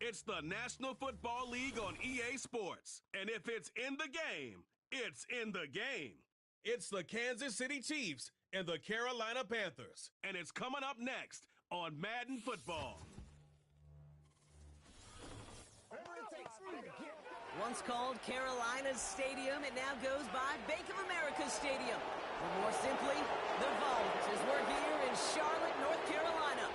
It's the National Football League on EA Sports. And if it's in the game, it's in the game. It's the Kansas City Chiefs and the Carolina Panthers. And it's coming up next on Madden Football. Once called Carolina's Stadium, it now goes by Bank of America Stadium. Or more simply, the Vault, as we're here in Charlotte, North Carolina.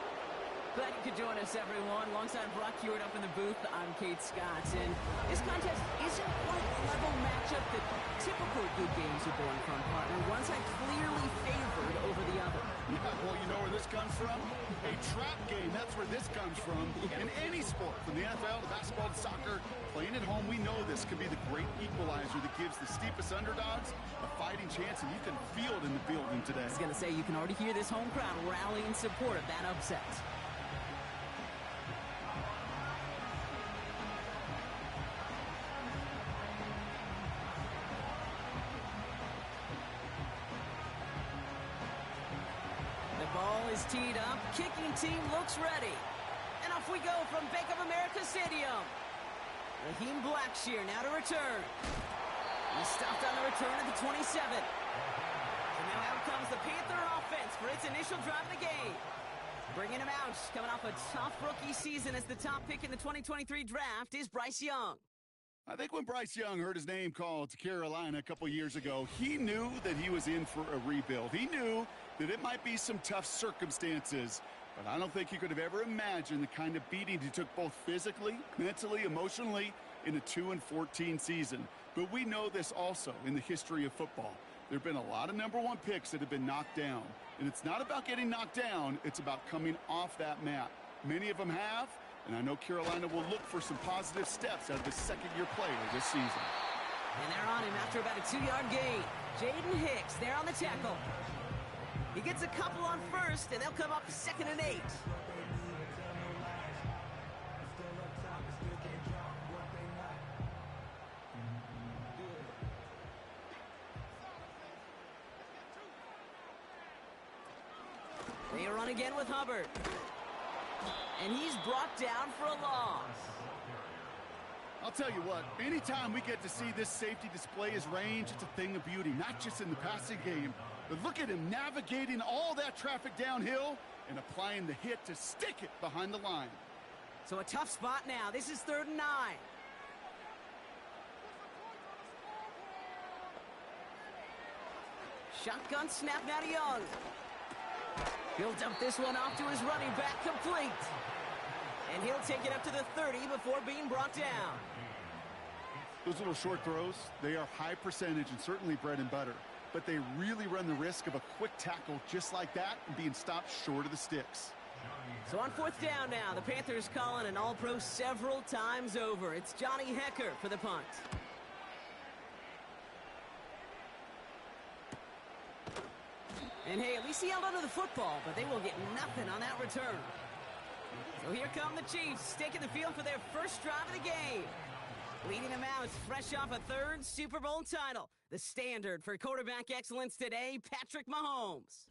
Glad you could join us, everyone. Alongside Brock Hewitt up in the booth, I'm Kate Scott. And this contest isn't quite the level matchup that typical good games are born from, partner. One side clearly favored over the other. Yeah, well, you know where this comes from? A trap game. That's where this comes from. In any sport, from the NFL to basketball to soccer, playing at home, we know this could be the great equalizer that gives the steepest underdogs a fighting chance, and you can feel it in the building today. I was going to say, you can already hear this home crowd rally in support of that upset. Is teed up, kicking team looks ready. And off we go from Bank of America Stadium. Raheem Blackshear now to return. He stopped on the return at the 27. And now out comes the Panther offense for its initial drive of the game. Bringing him out, coming off a tough rookie season as the top pick in the 2023 draft is Bryce Young. I think when Bryce Young heard his name called to Carolina a couple years ago, he knew that he was in for a rebuild. He knew that it might be some tough circumstances, but I don't think he could have ever imagined the kind of beating he took both physically, mentally, emotionally in a 2-14 season. But we know this also in the history of football. There have been a lot of #1 picks that have been knocked down, and it's not about getting knocked down, it's about coming off that mat. Many of them have, and I know Carolina will look for some positive steps out of his second-year player this season. And they're on him after about a 2-yard gain. Jaden Hicks there on the tackle. He gets a couple on first, and they'll come up 2nd and 8. They run again with Hubbard. And he's brought down for a loss. I'll tell you what, anytime we get to see this safety display his range, it's a thing of beauty, not just in the passing game, but look at him navigating all that traffic downhill and applying the hit to stick it behind the line. So a tough spot now. This is 3rd and 9. Shotgun snap now to Young. He'll dump this one off to his running back, complete. And he'll take it up to the 30 before being brought down. Those little short throws, they are high percentage and certainly bread and butter. But they really run the risk of a quick tackle just like that and being stopped short of the sticks. So on 4th down now, the Panthers calling an All-Pro several times over. It's Johnny Hecker for the punt. And hey, at least he held onto the football, but they will get nothing on that return. So here come the Chiefs, taking the field for their first drive of the game. Leading them out, fresh off a 3rd Super Bowl title. The standard for quarterback excellence today, Patrick Mahomes.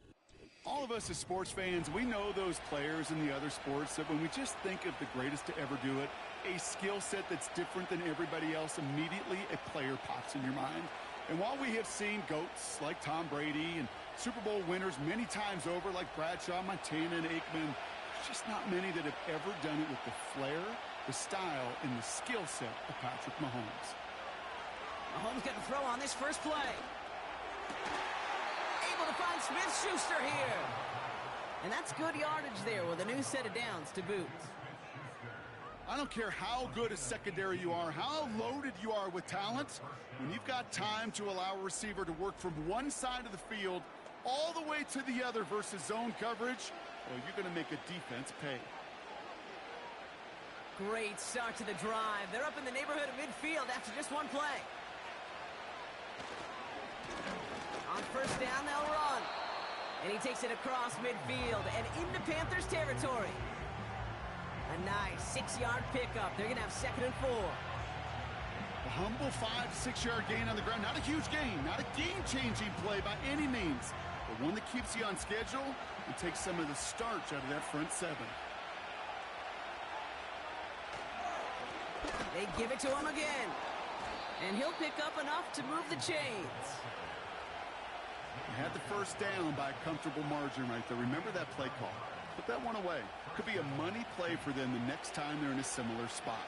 All of us as sports fans, we know those players in the other sports that when we just think of the greatest to ever do it, a skill set that's different than everybody else, immediately a player pops in your mind. And while we have seen GOATs like Tom Brady and Super Bowl winners many times over like Bradshaw, Montana, and Aikman, there's just not many that have ever done it with the flair, the style, and the skill set of Patrick Mahomes. Mahomes got to throw on this first play. Able to find Smith-Schuster here. And that's good yardage there with a new set of downs to boot. I don't care how good a secondary you are, how loaded you are with talent, when you've got time to allow a receiver to work from one side of the field all the way to the other versus zone coverage, well, you're going to make a defense pay. Great start to the drive. They're up in the neighborhood of midfield after just one play. On 1st down, they'll run. And he takes it across midfield and into Panthers territory. A nice 6-yard pickup. They're going to have 2nd and 4. A humble 5 to 6 yard gain on the ground. Not a huge gain, not a game-changing play by any means, but one that keeps you on schedule and takes some of the starch out of that front 7. They give it to him again. And he'll pick up enough to move the chains. Had the first down by a comfortable margin right there. Remember that play call. Put that one away. Could be a money play for them the next time they're in a similar spot.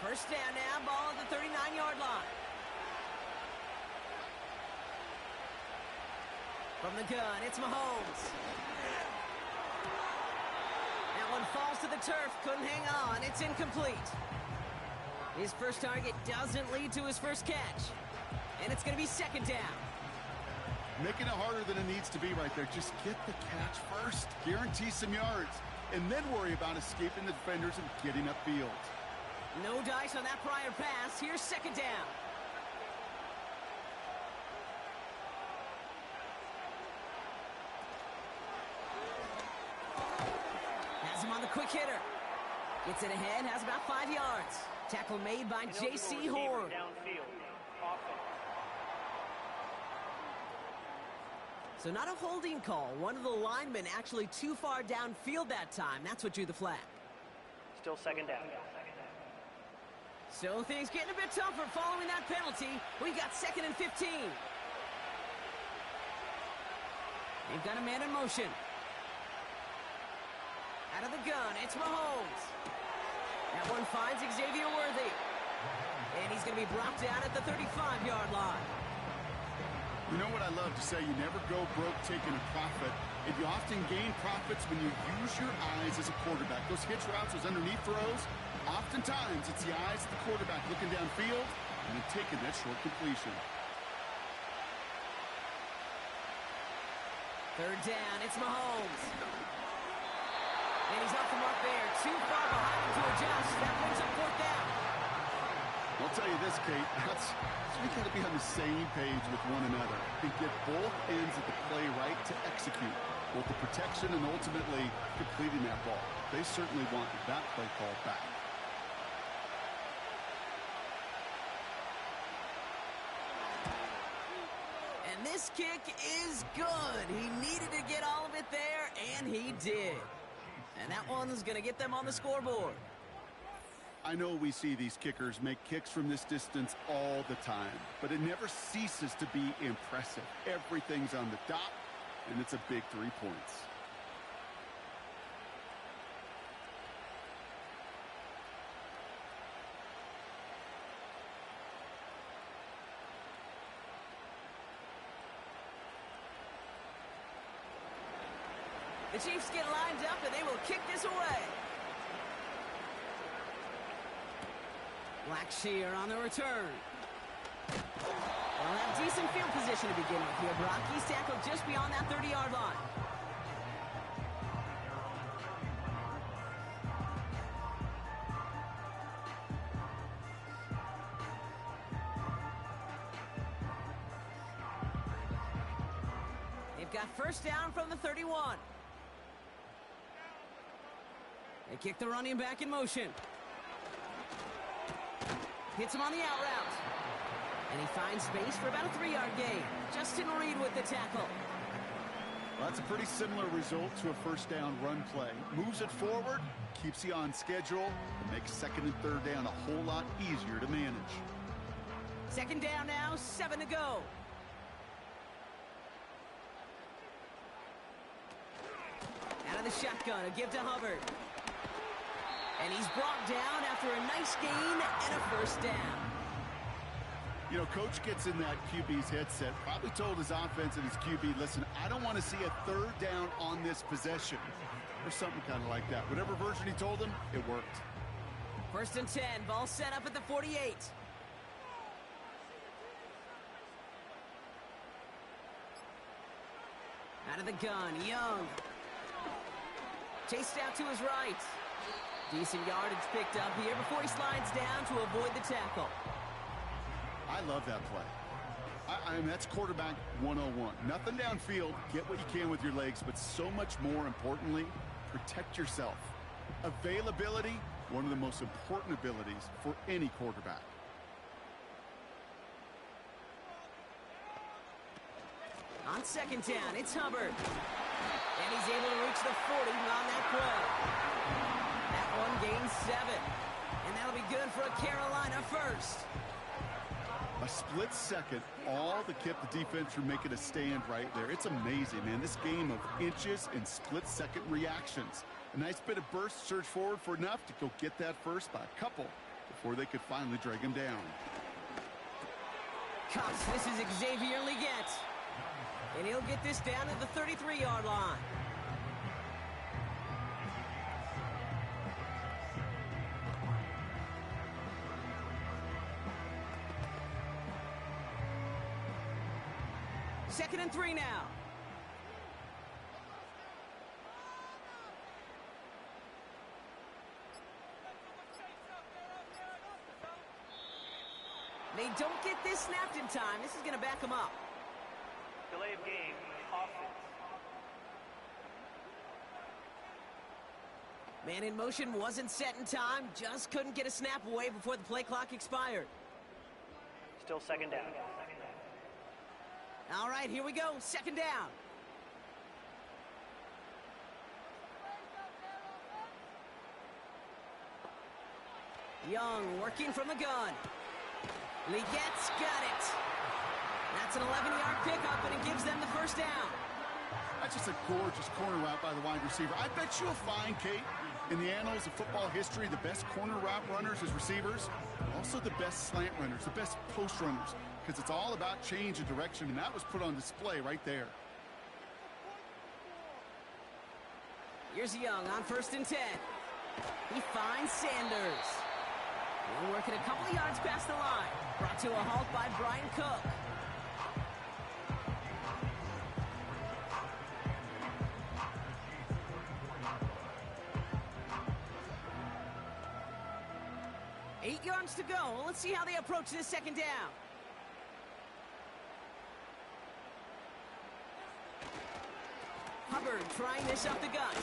First down now, ball at the 39-yard line. From the gun, it's Mahomes. That one falls to the turf, couldn't hang on, it's incomplete. His first target doesn't lead to his first catch. And it's going to be second down. Making it harder than it needs to be right there. Just get the catch first. Guarantee some yards. And then worry about escaping the defenders and getting upfield. No dice on that prior pass. Here's second down. Has him on the quick hitter. Gets it ahead, has about 5 yards. Tackle made by J.C. Horn. So not a holding call. One of the linemen actually too far downfield that time. That's what drew the flag. Still second down. So things getting a bit tougher following that penalty. We got 2nd and 15. They've got a man in motion. Out of the gun, it's Mahomes. That one finds Xavier Worthy. And he's going to be brought down at the 35-yard line. You know what I love to say? You never go broke taking a profit. And you often gain profits when you use your eyes as a quarterback. Those hitch routes, those underneath throws, oftentimes it's the eyes of the quarterback looking downfield and then taking that short completion. Third down, it's Mahomes. And he's off the mark there. Too far behind him to adjust. That brings up fourth down. I'll tell you this, Kate. We got to be on the same page with one another and get both ends of the play right to execute both the protection and ultimately completing that ball. They certainly want that play call back. And this kick is good. He needed to get all of it there, and he did. And that one's going to get them on the scoreboard. I know we see these kickers make kicks from this distance all the time, but it never ceases to be impressive. Everything's on the dot, and it's a big 3 points. The Chiefs get lined up, and they will kick this away. Blackshear on the return. They'll have decent field position to begin with here, Brock. He's tackled just beyond that 30-yard line. They've got first down from the 31. They kick the running back in motion. Hits him on the out route. And he finds space for about a 3-yard gain. Justin Reed with the tackle. Well, that's a pretty similar result to a first down run play. Moves it forward, keeps you on schedule, and makes second and third down a whole lot easier to manage. Second down now, 7 to go. Out of the shotgun, a give to Hubbard. And he's brought down after a nice gain and a first down. You know, coach gets in that QB's headset, probably told his offense and his QB, listen, I don't want to see a third down on this possession. Or something kind of like that. Whatever version he told him, it worked. First and 10, ball set up at the 48. Out of the gun, Young. Chased out to his right. Decent yardage picked up here before he slides down to avoid the tackle. I love that play. I mean, that's quarterback 101. Nothing downfield, get what you can with your legs, but so much more importantly, protect yourself. Availability, one of the most important abilities for any quarterback. On second down, it's Hubbard. And he's able to reach the 40 on that play. one gains 7. And that'll be good for a Carolina first. A split second, all that kept the defense from making a stand right there. It's amazing, man. This game of inches and split-second reactions. A nice bit of burst, surge forward for enough to go get that first by a couple before they could finally drag him down. Cox, this is Xavier Leggett. And he'll get this down at the 33-yard line. Second and 3 now. They don't get this snapped in time. This is going to back them up. Delay of game, offense. Man in motion wasn't set in time. Just couldn't get a snap away before the play clock expired. Still second down. All right, here we go. Second down. Young working from the gun. Legette's got it. That's an 11-yard pickup, and it gives them the first down. That's just a gorgeous corner route by the wide receiver. I bet you'll find, Kate, in the annals of football history, the best corner route runners as receivers, also the best slant runners, the best post runners, because it's all about change of direction, and that was put on display right there. Here's Young on 1st and 10. He finds Sanders. Young working a couple of yards past the line. Brought to a halt by Brian Cook. Eight yards to go. Well, let's see how they approach this second down. Hubbard trying this up the gut.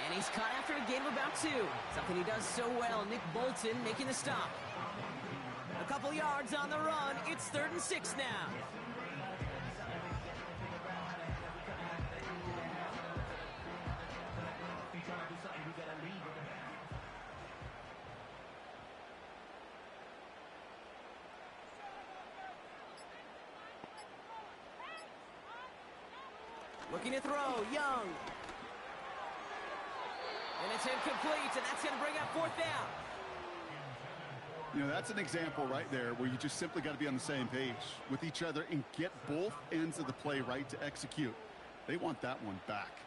And he's caught after a gain of about 2. Something he does so well. Nick Bolton making the stop. A couple yards on the run. It's 3rd and 6 now. Looking to throw, Young. And it's incomplete, and that's going to bring up 4th down. You know, that's an example right there where you just simply got to be on the same page with each other and get both ends of the play right to execute. They want that one back.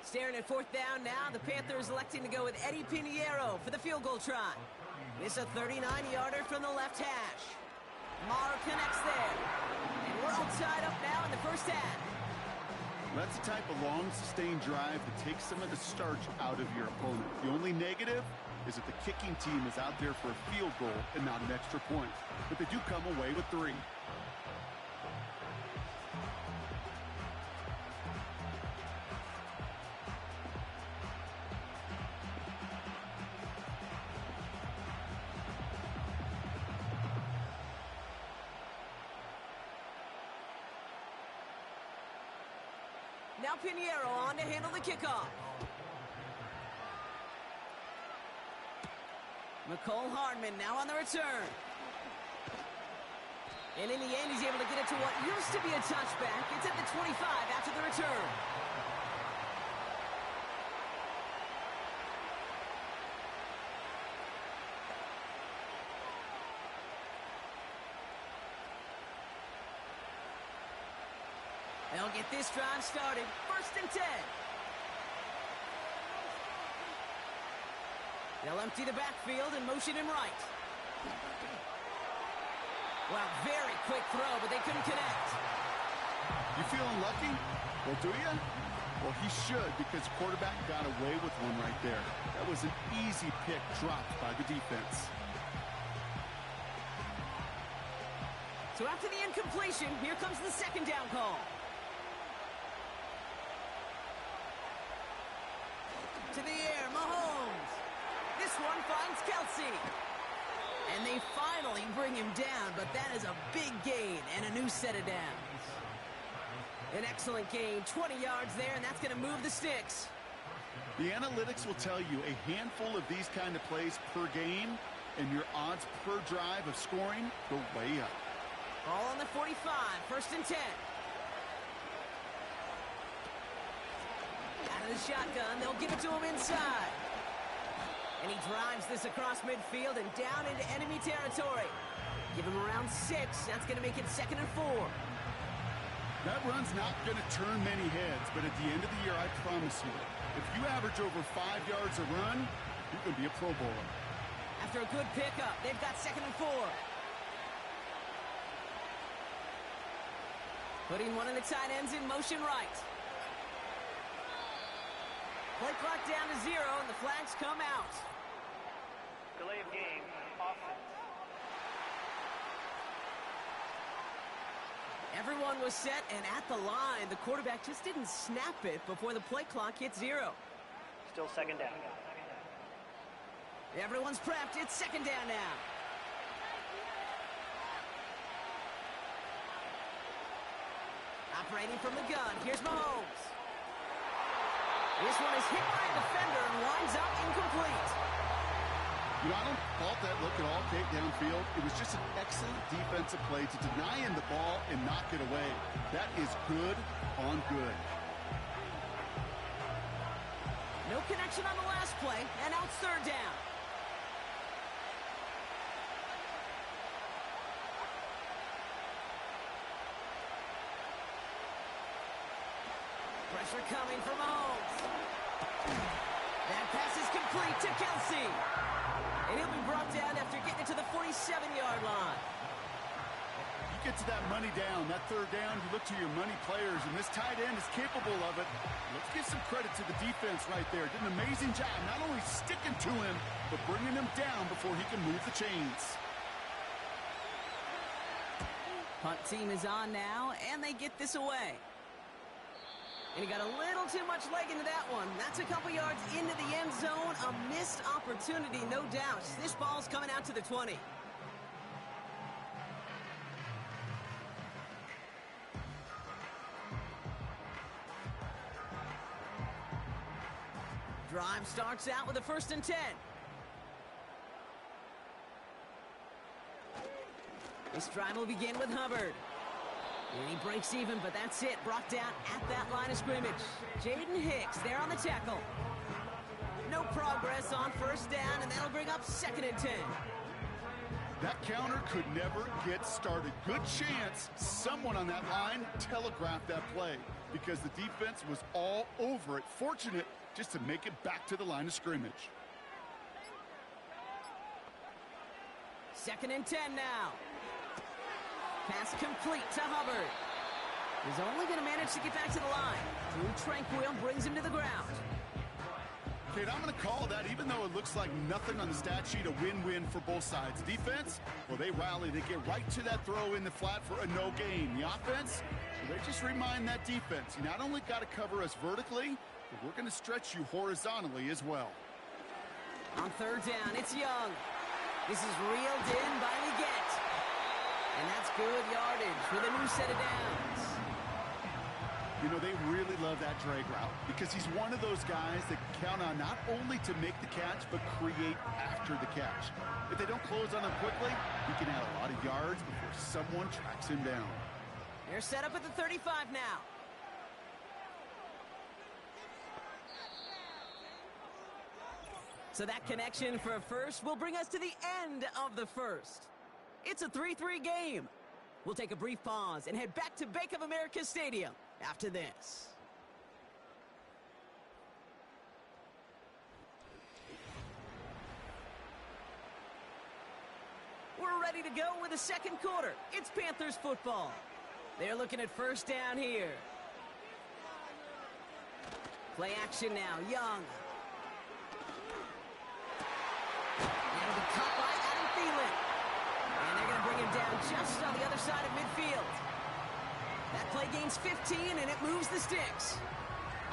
Staring at 4th down now, the Panthers electing to go with Eddie Pinheiro for the field goal try. It's a 39-yarder from the left hash. Maher connects there. And we're all tied up now in the first half. That's the type of long, sustained drive that takes some of the starch out of your opponent. The only negative is that the kicking team is out there for a field goal and not an extra point. But they do come away with 3. Now Pinheiro on to handle the kickoff. Nicole Hardman now on the return. And in the end, he's able to get it to what used to be a touchback. It's at the 25 after the return. They'll get this drive started. 1st and 10. They'll empty the backfield and motion him right. Well, very quick throw, but they couldn't connect. You feeling lucky? Well, do you? Well, he should, because the quarterback got away with one right there. That was an easy pick dropped by the defense. So after the incompletion, here comes the second down call. To the air, Mahomes. This one finds Kelsey. And they finally bring him down, but that is a big gain and a new set of downs. An excellent gain, 20 yards there, and that's going to move the sticks. The analytics will tell you a handful of these kind of plays per game, and your odds per drive of scoring go way up. Ball on the 45, 1st and 10. Out of the shotgun, they'll give it to him inside. And he drives this across midfield and down into enemy territory. Give him around 6. That's going to make it 2nd and 4. That run's not going to turn many heads, but at the end of the year, I promise you, if you average over 5 yards a run, you're going to be a Pro Bowler. After a good pickup, they've got 2nd and 4. Putting one of the tight ends in motion right. Play clock down to 0, and the flags come out. Delay of game, offense. Everyone was set and at the line. The quarterback just didn't snap it before the play clock hit 0. Still 2nd down. Everyone's prepped. It's 2nd down now. Operating from the gun. Here's Mahomes. This one is hit by a defender and winds up incomplete. You know, I don't fault that look at all, Kate, downfield. It was just an excellent defensive play to deny him the ball and knock it away. That is good on good. No connection on the last play, and now it's 3rd down. Pressure coming from Mahomes. That pass is complete to Kelsey. And he'll be brought down after getting it to the 47-yard line. You get to that money down, that 3rd down, you look to your money players, and this tight end is capable of it. Let's give some credit to the defense right there. Did an amazing job, not only sticking to him, but bringing him down before he can move the chains. Punt team is on now, and they get this away. And he got a little too much leg into that one. That's a couple yards into the end zone. A missed opportunity, no doubt. This ball's coming out to the 20. Drive starts out with a 1st and 10. This drive will begin with Hubbard. And he breaks even, but that's it. Brought down at that line of scrimmage. Jaden Hicks there on the tackle. No progress on 1st down, and that'll bring up 2nd and 10. That counter could never get started. Good chance someone on that line telegraphed that play because the defense was all over it. Fortunate just to make it back to the line of scrimmage. 2nd and 10 now. Pass complete to Hubbard. He's only going to manage to get back to the line. Drew Tranquil brings him to the ground. Kate, I'm going to call that, even though it looks like nothing on the stat sheet, a win-win for both sides. Defense, well, they rally. They get right to that throw in the flat for a no gain. The offense, well, they just remind that defense, you not only got to cover us vertically, but we're going to stretch you horizontally as well. On 3rd down, it's Young. This is reeled in by Leggett. And that's good yardage with a new set of downs. You know, they really love that drag route because he's one of those guys that count on not only to make the catch, but create after the catch. If they don't close on him quickly, he can add a lot of yards before someone tracks him down. They're set up at the 35 now. So that connection for a first will bring us to the end of the first. It's a 3-3 game. We'll take a brief pause and head back to Bank of America Stadium after this. We're ready to go with the 2nd quarter. It's Panthers football. They're looking at 1st down here. Play action now. Young. That'll be caught by Adam Thielen. And they're going to bring him down just on the other side of midfield. That play gains 15, and it moves the sticks.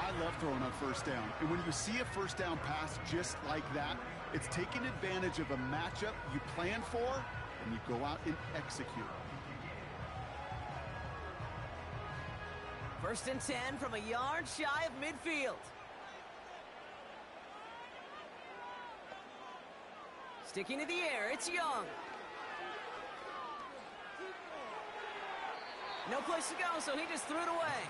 I love throwing on 1st down. And when you see a 1st down pass just like that, it's taking advantage of a matchup you plan for, and you go out and execute. 1st and 10 from a yard shy of midfield. Sticking to the air, it's Young. No place to go, so he just threw it away.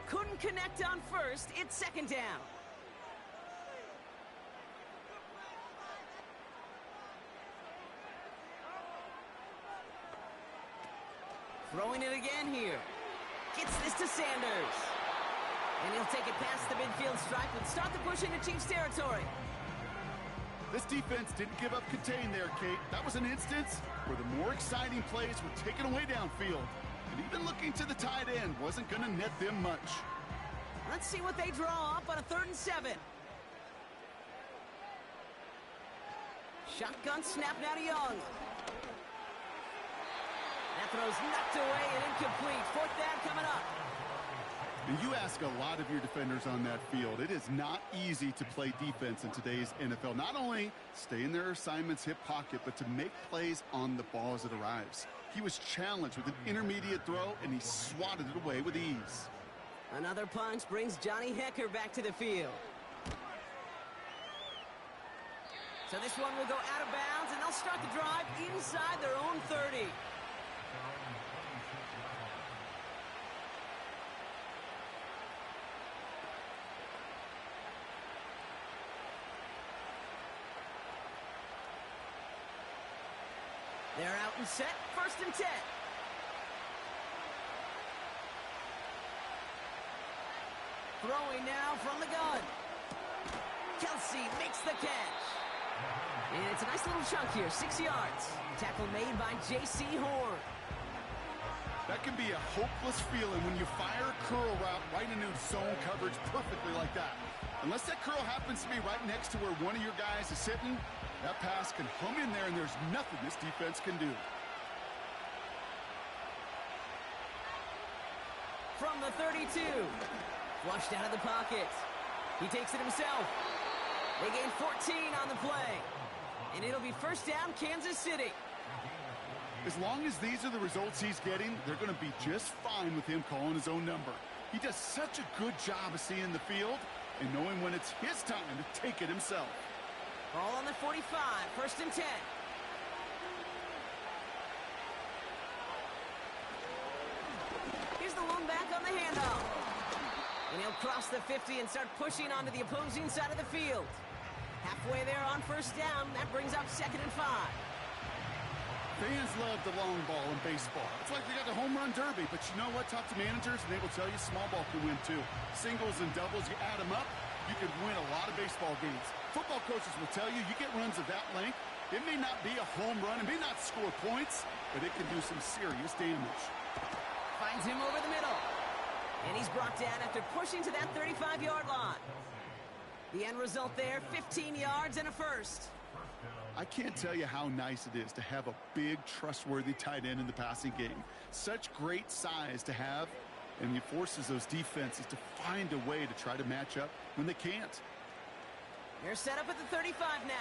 Couldn't connect on first. It's second down. Throwing it again here. Gets this to Sanders. And he'll take it past the midfield stripe and start the push into Chiefs territory. This defense didn't give up contain there, Kate. That was an instance where the more exciting plays were taken away downfield. And even looking to the tight end wasn't going to net them much. Let's see what they draw up on a 3rd and 7. Shotgun snap now to Young. That throw's knocked away and incomplete. 4th down coming up. And you ask a lot of your defenders on that field. It is not easy to play defense in today's NFL. Not only stay in their assignment's hip pocket, but to make plays on the ball as it arrives. He was challenged with an intermediate throw, and he swatted it away with ease. Another punch brings Johnny Hecker back to the field. So this one will go out of bounds, and they'll start the drive inside their own 30. They're out and set, 1st and 10. Throwing now from the gun. Kelsey makes the catch. And it's a nice little chunk here, 6 yards. Tackle made by J.C. Horn. That can be a hopeless feeling when you fire a curl route right into zone coverage perfectly like that. Unless that curl happens to be right next to where one of your guys is sitting, that pass can hum in there and there's nothing this defense can do. From the 32. Flushed out of the pocket. He takes it himself. They gain 14 on the play. And it'll be 1st down, Kansas City. As long as these are the results he's getting, they're going to be just fine with him calling his own number. He does such a good job of seeing the field and knowing when it's his time to take it himself. Ball on the 45, 1st and 10. Here's the lone back on the handoff. And he'll cross the 50 and start pushing onto the opposing side of the field. Halfway there on 1st down, that brings up 2nd and 5. Fans love the long ball in baseball. It's like they got the home run derby, but you know what? Talk to managers, and they will tell you small ball can win too. Singles and doubles, you add them up, you can win a lot of baseball games. Football coaches will tell you, you get runs of that length, it may not be a home run, it may not score points, but it can do some serious damage. Finds him over the middle. And he's brought down after pushing to that 35-yard line. The end result there, 15 yards and a 1st. I can't tell you how nice it is to have a big, trustworthy tight end in the passing game. Such great size to have, and he forces those defenses to find a way to try to match up when they can't. They're set up at the 35 now.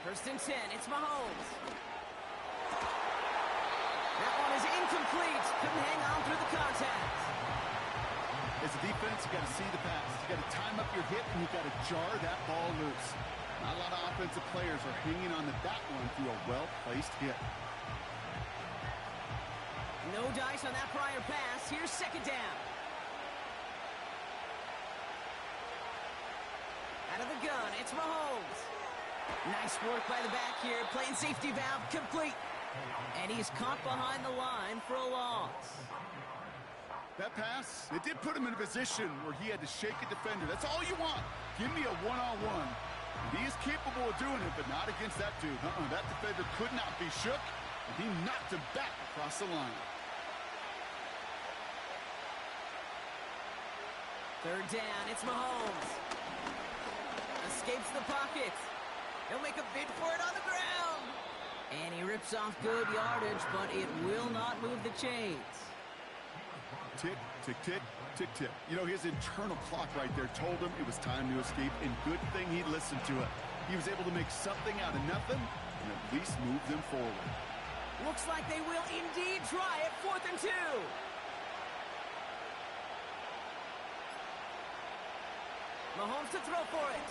First and 10, it's Mahomes. That one is incomplete. Couldn't hang on through the contact. As a defense, you got to see the pass. You got to time up your hit, and you got to jar that ball loose. Not a lot of offensive players are hanging on to that one through a well-placed hit. No dice on that prior pass. Here's 2nd down. Out of the gun, it's Mahomes. Nice work by the back here. Playing safety valve complete. And he's caught behind the line for a loss. That pass, it did put him in a position where he had to shake a defender. That's all you want. Give me a one-on-one. He is capable of doing it, but not against that dude. That defender could not be shook, and he knocked him back across the line. 3rd down, it's Mahomes. Escapes the pocket. He'll make a bid for it on the ground. And he rips off good yardage, but it will not move the chains. Tick, tick, tick, tick, tick. You know, his internal clock right there told him it was time to escape, and good thing he listened to it. He was able to make something out of nothing and at least move them forward. Looks like they will indeed try it. 4th and 2. Mahomes to throw for it.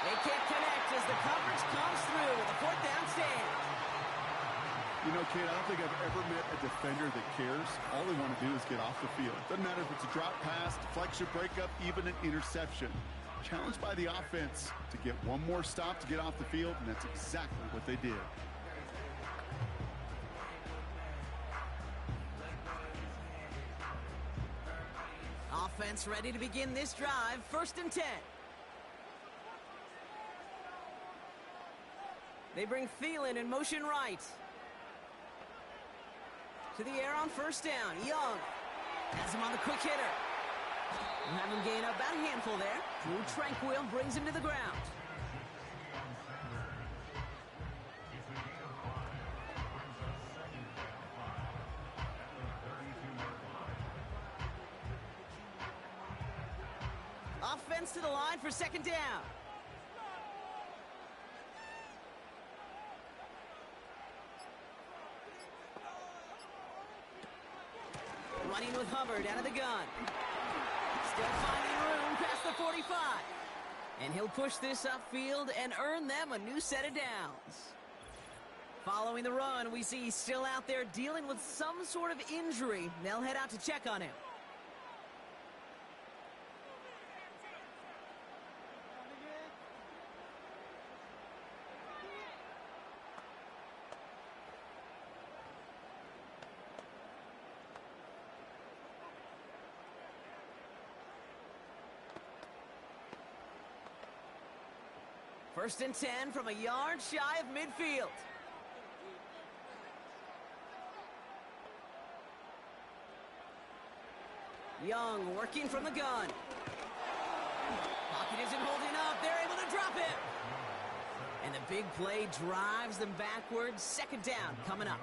They can't connect as the coverage comes through with a 4th down stand. You know, Kate, I don't think I've ever met a defender that cares. All they want to do is get off the field. Doesn't matter if it's a drop pass, deflection, breakup, even an interception. Challenged by the offense to get one more stop to get off the field, and that's exactly what they did. Offense ready to begin this drive. 1st and 10. They bring Thielen in motion right. To the air on 1st down. Young has him on the quick hitter. We'll have him gain up about a handful there. Drew Tranquil brings him to the ground. Offense to the line for 2nd down. Running with Hubbard out of the gun. Still finding room past the 45. And he'll push this upfield and earn them a new set of downs. Following the run, we see he's still out there dealing with some sort of injury. They'll head out to check on him. First and 10 from a yard shy of midfield. Young working from the gun. Pocket isn't holding up. They're able to drop it. And the big play drives them backwards. 2nd down coming up.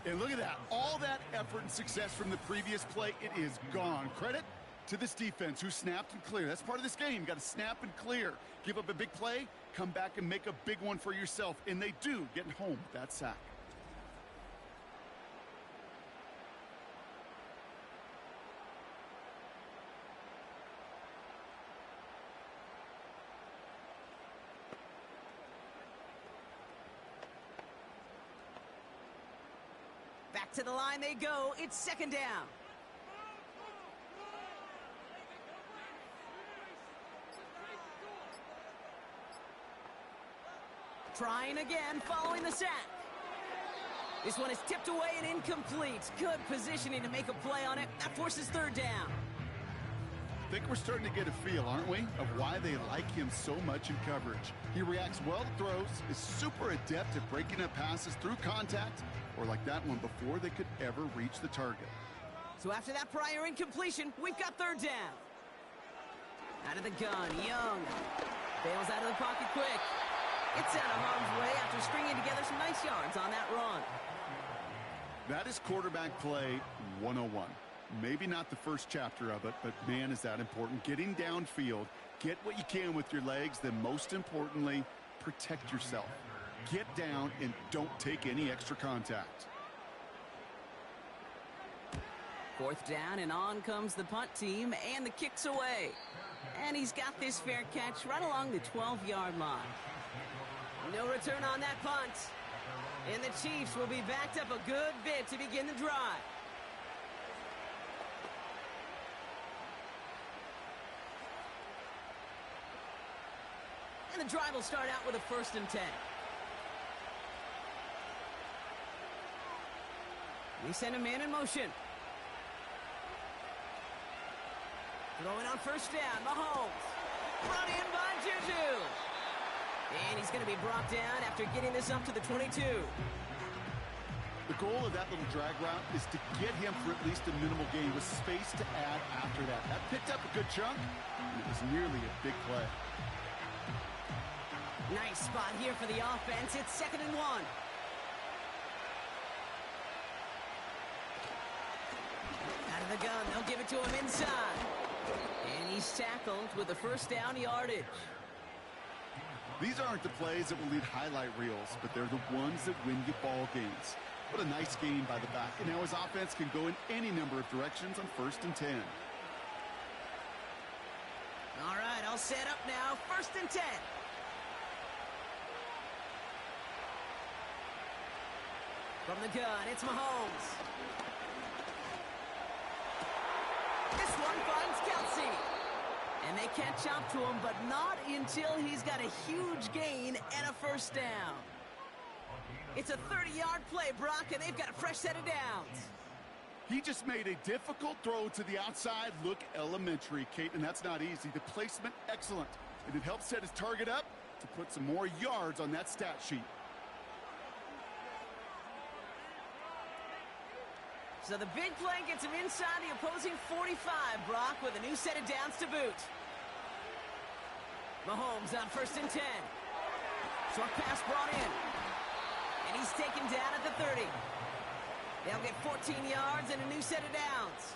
And look at that. All that effort and success from the previous play, it is gone. Credit to this defense who snapped and cleared. That's part of this game. You got to snap and clear. Give up a big play, come back and make a big one for yourself. And they do, getting home with that sack. Back to the line they go. It's 2nd down. Trying again, following the sack. This one is tipped away and incomplete. Good positioning to make a play on it. That forces 3rd down. I think we're starting to get a feel, aren't we, of why they like him so much in coverage. He reacts well to throws, is super adept at breaking up passes through contact, or like that one before they could ever reach the target. So after that prior incompletion, we've got 3rd down. Out of the gun, Young bails out of the pocket quick. It's out of harm's way after stringing together some nice yards on that run. That is quarterback play 101. Maybe not the first chapter of it, but man, is that important. Getting downfield, get what you can with your legs, then most importantly, protect yourself. Get down and don't take any extra contact. 4th down, and on comes the punt team, and the kick's away. And he's got this fair catch right along the 12-yard line. No return on that punt. And the Chiefs will be backed up a good bit to begin the drive. And the drive will start out with a 1st and 10. We send a man in motion. Throwing on 1st down, Mahomes. Brought in by Juju. And he's going to be brought down after getting this up to the 22. The goal of that little drag route is to get him for at least a minimal gain with space to add after that. That picked up a good chunk, and it was nearly a big play. Nice spot here for the offense. It's 2nd and 1. give it to him inside. And he's tackled with the first down yardage. These aren't the plays that will lead highlight reels, but they're the ones that win you ball games. What a nice game by the back, and now his offense can go in any number of directions on 1st and 10. All right, I'll set up now. 1st and 10. From the gun, it's Mahomes. This one finds Kelsey. And they catch up to him, but not until he's got a huge gain and a first down. It's a 30-yard play, Brock, and they've got a fresh set of downs. He just made a difficult throw to the outside. Look elementary, Kate, and that's not easy. The placement, excellent. And it helps set his target up to put some more yards on that stat sheet. So the big play gets him inside the opposing 45, Brock, with a new set of downs to boot. Mahomes on 1st and 10. Short pass brought in. And he's taken down at the 30. They'll get 14 yards and a new set of downs.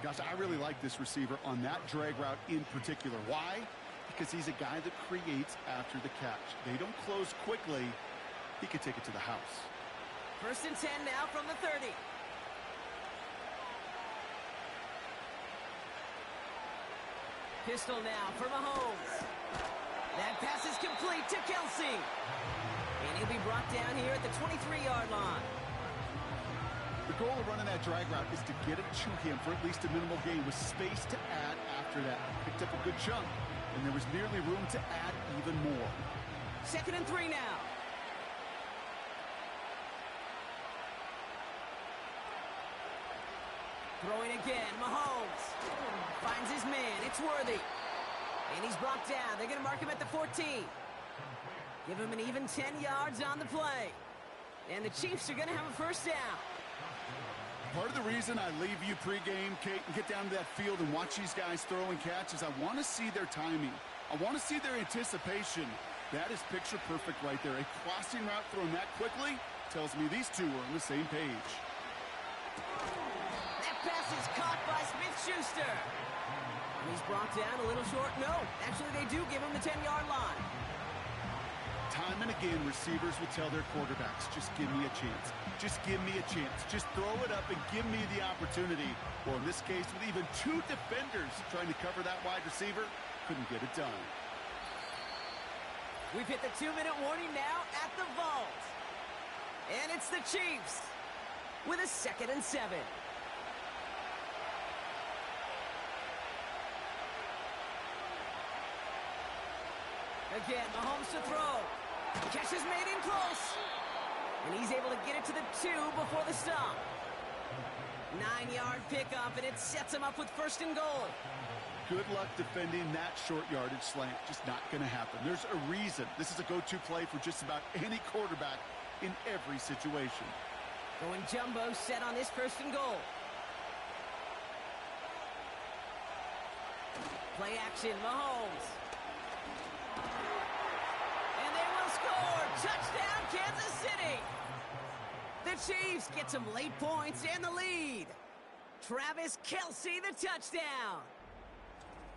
Gosh, I really like this receiver on that drag route in particular. Why? Because he's a guy that creates after the catch. They don't close quickly. He could take it to the house. 1st and 10 now from the 30. Pistol now for Mahomes. That pass is complete to Kelsey. And he'll be brought down here at the 23-yard line. The goal of running that drag route is to get it to him for at least a minimal gain with space to add after that. Picked up a good chunk, and there was nearly room to add even more. 2nd and 3 now. Throwing again, Mahomes. Finds his man, it's Worthy. And he's brought down. They're going to mark him at the 14. Give him an even 10 yards on the play. And the Chiefs are going to have a first down. Part of the reason I leave you pregame, Kate, and get down to that field and watch these guys throw and catch is I want to see their timing. I want to see their anticipation. That is picture perfect right there. A crossing route thrown that quickly tells me these two are on the same page. That pass is caught by Smith-Schuster. And he's brought down a little short. No, actually they do give him the 10-yard line. Time and again, receivers will tell their quarterbacks, just give me a chance. Just give me a chance. Just throw it up and give me the opportunity. Well, in this case, with even two defenders trying to cover that wide receiver, couldn't get it done. We've hit the 2-minute warning now at the vault. And it's the Chiefs with a 2nd and 7. Again, Mahomes to throw. Catch is made in close. And he's able to get it to the 2 before the stop. 9-yard pickup, and it sets him up with 1st and goal. Good luck defending that short yardage slant. Just not going to happen. There's a reason. This is a go-to play for just about any quarterback in every situation. Going jumbo set on this 1st and goal. Play action, Mahomes. And they will score. Touchdown, Kansas City. The Chiefs get some late points and the lead. Travis Kelce, the touchdown.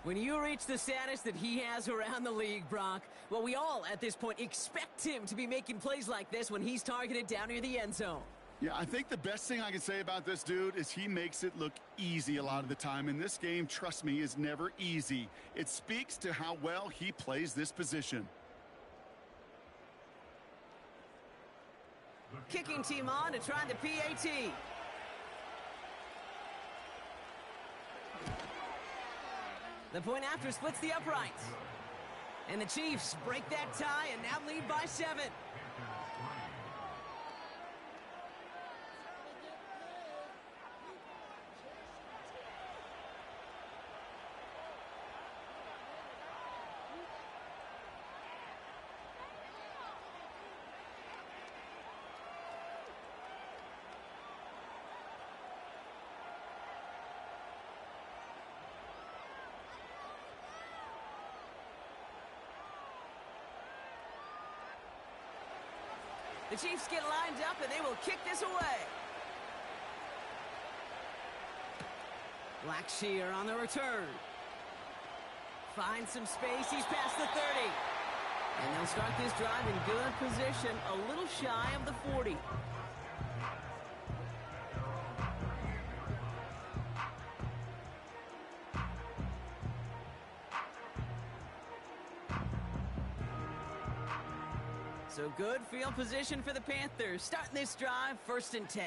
When you reach the status that he has around the league, Brock, well, we all at this point expect him to be making plays like this when he's targeted down near the end zone. Yeah, I think the best thing I can say about this dude is he makes it look easy a lot of the time. And this game, trust me, is never easy. It speaks to how well he plays this position. Kicking team on to try the PAT. The point after splits the uprights. And the Chiefs break that tie and now lead by 7. The Chiefs get lined up, and they will kick this away. Blackshear on the return. Finds some space. He's past the 30. And they'll start this drive in good position, a little shy of the 40. So good field position for the Panthers. Starting this drive, 1st and 10.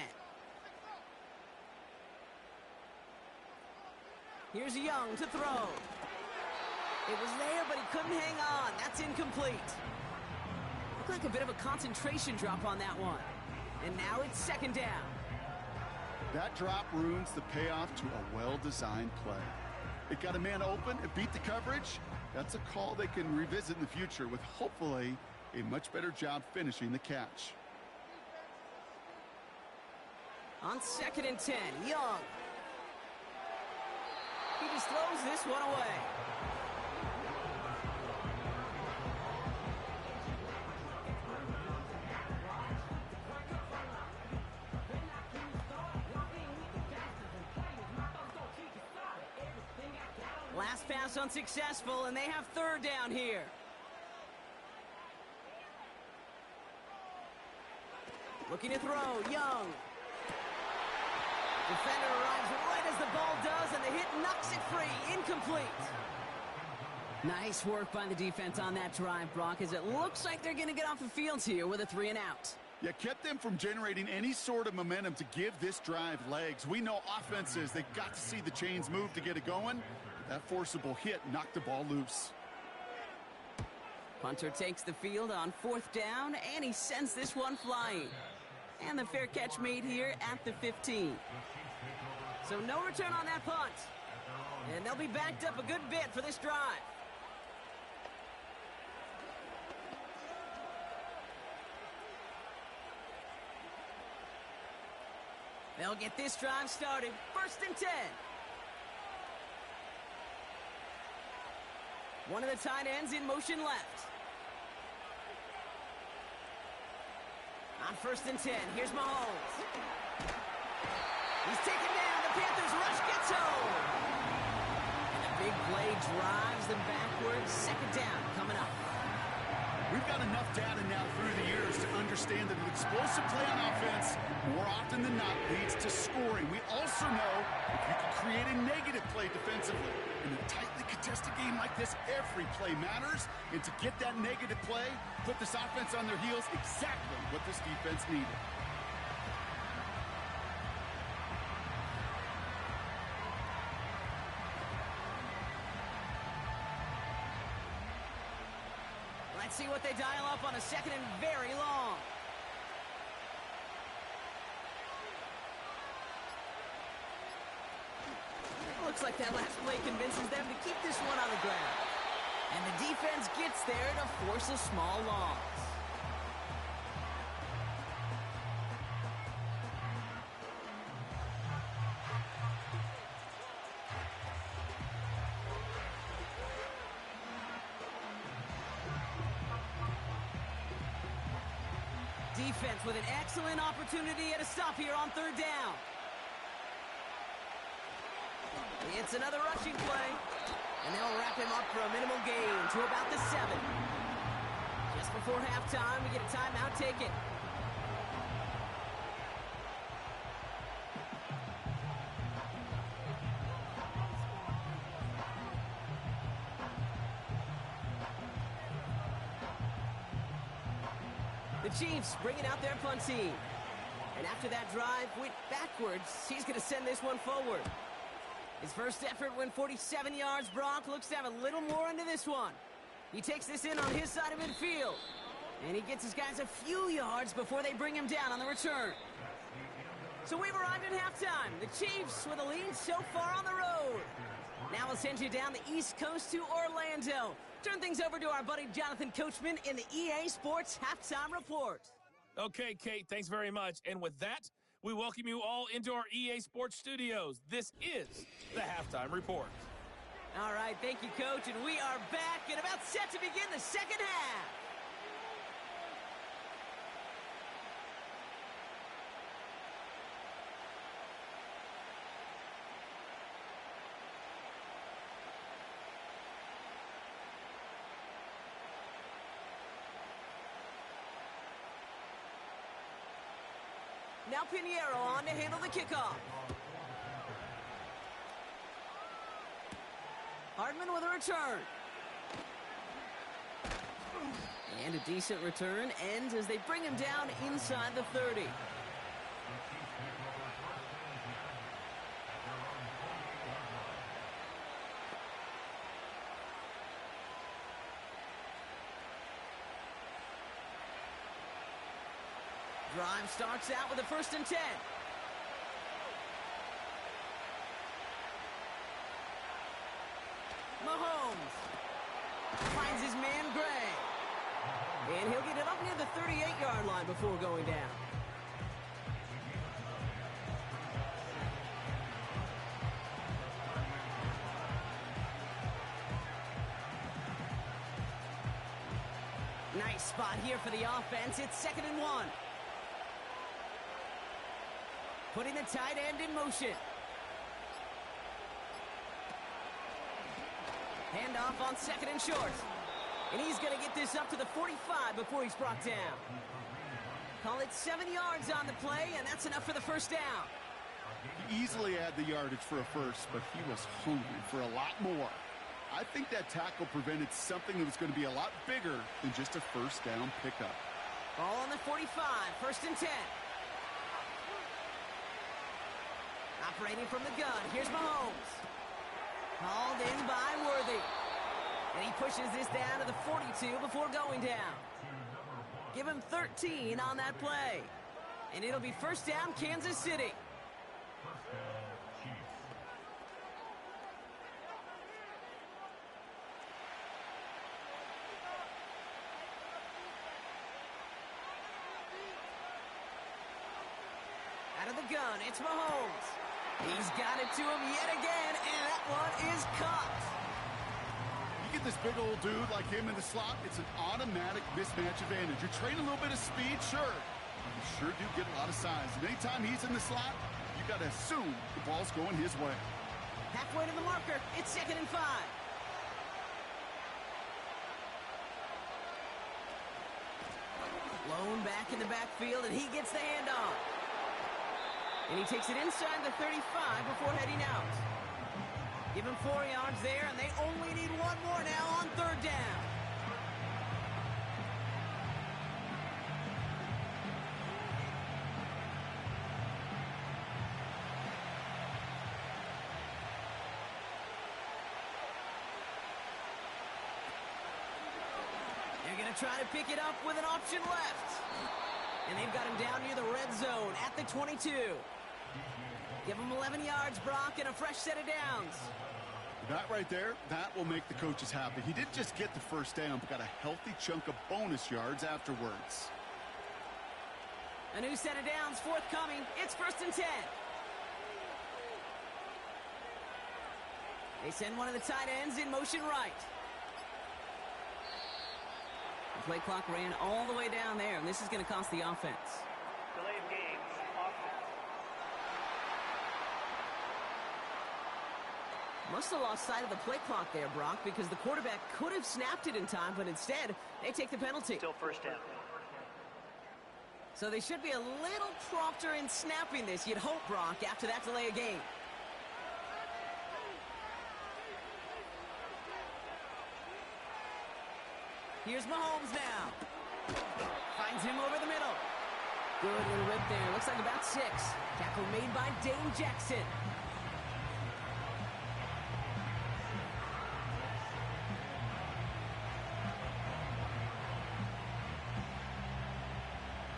Here's Young to throw. It was there, but he couldn't hang on. That's incomplete. Looked like a bit of a concentration drop on that one. And now it's 2nd down. That drop ruins the payoff to a well-designed play. It got a man open, it beat the coverage. That's a call they can revisit in the future with hopefully a much better job finishing the catch. On 2nd and 10, Young. He just throws this one away. Last pass unsuccessful, and they have 3rd down here. Looking to throw, Young. Defender arrives right as the ball does, and the hit knocks it free. Incomplete. Nice work by the defense on that drive, Brock, as it looks like they're going to get off the field here with a 3 and out. Yeah, kept them from generating any sort of momentum to give this drive legs. We know offenses, they've got to see the chains move to get it going. That forcible hit knocked the ball loose. Punter takes the field on 4th down, and he sends this one flying. And the fair catch made here at the 15. So no return on that punt. And they'll be backed up a good bit for this drive. They'll get this drive started. 1st and 10. One of the tight ends in motion left. On 1st and 10, here's Mahomes. He's taken down. The Panthers rush gets home. And the big play drives them backwards. 2nd down coming up. We've got enough data now through the years to understand that an explosive play on offense more often than not leads to scoring. We also know if you can create a negative play defensively in a tightly contested game like this, every play matters. And to get that negative play, put this offense on their heels, exactly what this defense needed. Let's see what they dial up on a 2nd and very long. Looks like that last play convinces them to keep this one on the ground. And the defense gets there to force a small loss. Defense with an excellent opportunity at a stop here on 3rd down. It's another rushing play, and they'll wrap him up for a minimal gain to about the 7. Just before halftime, we get a timeout taken. The Chiefs bringing out their punt team. And after that drive went backwards, he's going to send this one forward. His first effort went 47 yards. Brock looks to have a little more into this one. He takes this in on his side of midfield. And he gets his guys a few yards before they bring him down on the return. So we've arrived at halftime. The Chiefs with a lead so far on the road. Now we'll send you down the East Coast to Orlando. Turn things over to our buddy Jonathan Coachman in the EA Sports Halftime Report. Okay, Kate, thanks very much. And with that, we welcome you all into our EA Sports studios. This is the Halftime Report. All right, thank you, Coach. And we are back and about set to begin the second half. Now Pinheiro on to handle the kickoff. Hardman with a return. And a decent return ends as they bring him down inside the 30. Drive starts out with a 1st and 10. Mahomes finds his man Gray. And he'll get it up near the 38-yard line before going down. Nice spot here for the offense. It's 2nd and 1. Putting the tight end in motion. Handoff on 2nd and short. And he's going to get this up to the 45 before he's brought down. Call it 7 yards on the play, and that's enough for the 1st down. He easily had the yardage for a first, but he was hungry for a lot more. I think that tackle prevented something that was going to be a lot bigger than just a 1st down pickup. Ball on the 45, 1st and 10. Operating from the gun, here's Mahomes. Called in by Worthy. And he pushes this down to the 42 before going down. Give him 13 on that play. And it'll be 1st down, Kansas City. Out of the gun, it's Mahomes. He's got it to him yet again, and that one is caught. You get this big old dude like him in the slot, it's an automatic mismatch advantage. You're trading a little bit of speed, sure. You sure do get a lot of size. And anytime he's in the slot, you got to assume the ball's going his way. Halfway to the marker, it's 2nd and 5. Lone back in the backfield, and he gets the handoff. And he takes it inside the 35 before heading out. Give him 4 yards there, and they only need 1 more now on 3rd down. They're going to try to pick it up with an option left. And they've got him down near the red zone at the 22. Give him 11 yards, Brock, and a fresh set of downs. That right there, that will make the coaches happy. He didn't just get the 1st down, but got a healthy chunk of bonus yards afterwards. A new set of downs forthcoming. It's 1st and 10. They send one of the tight ends in motion right. The play clock ran all the way down there, and this is going to cost the offense. Delay of game, offense. Must have lost sight of the play clock there, Brock, because the quarterback could have snapped it in time, but instead, they take the penalty. Still 1st down. So they should be a little prompter in snapping this, you'd hope, Brock, after that delay of game. Here's Mahomes now. Finds him over the middle. Good little rip there. Looks like about 6. Tackle made by Dane Jackson.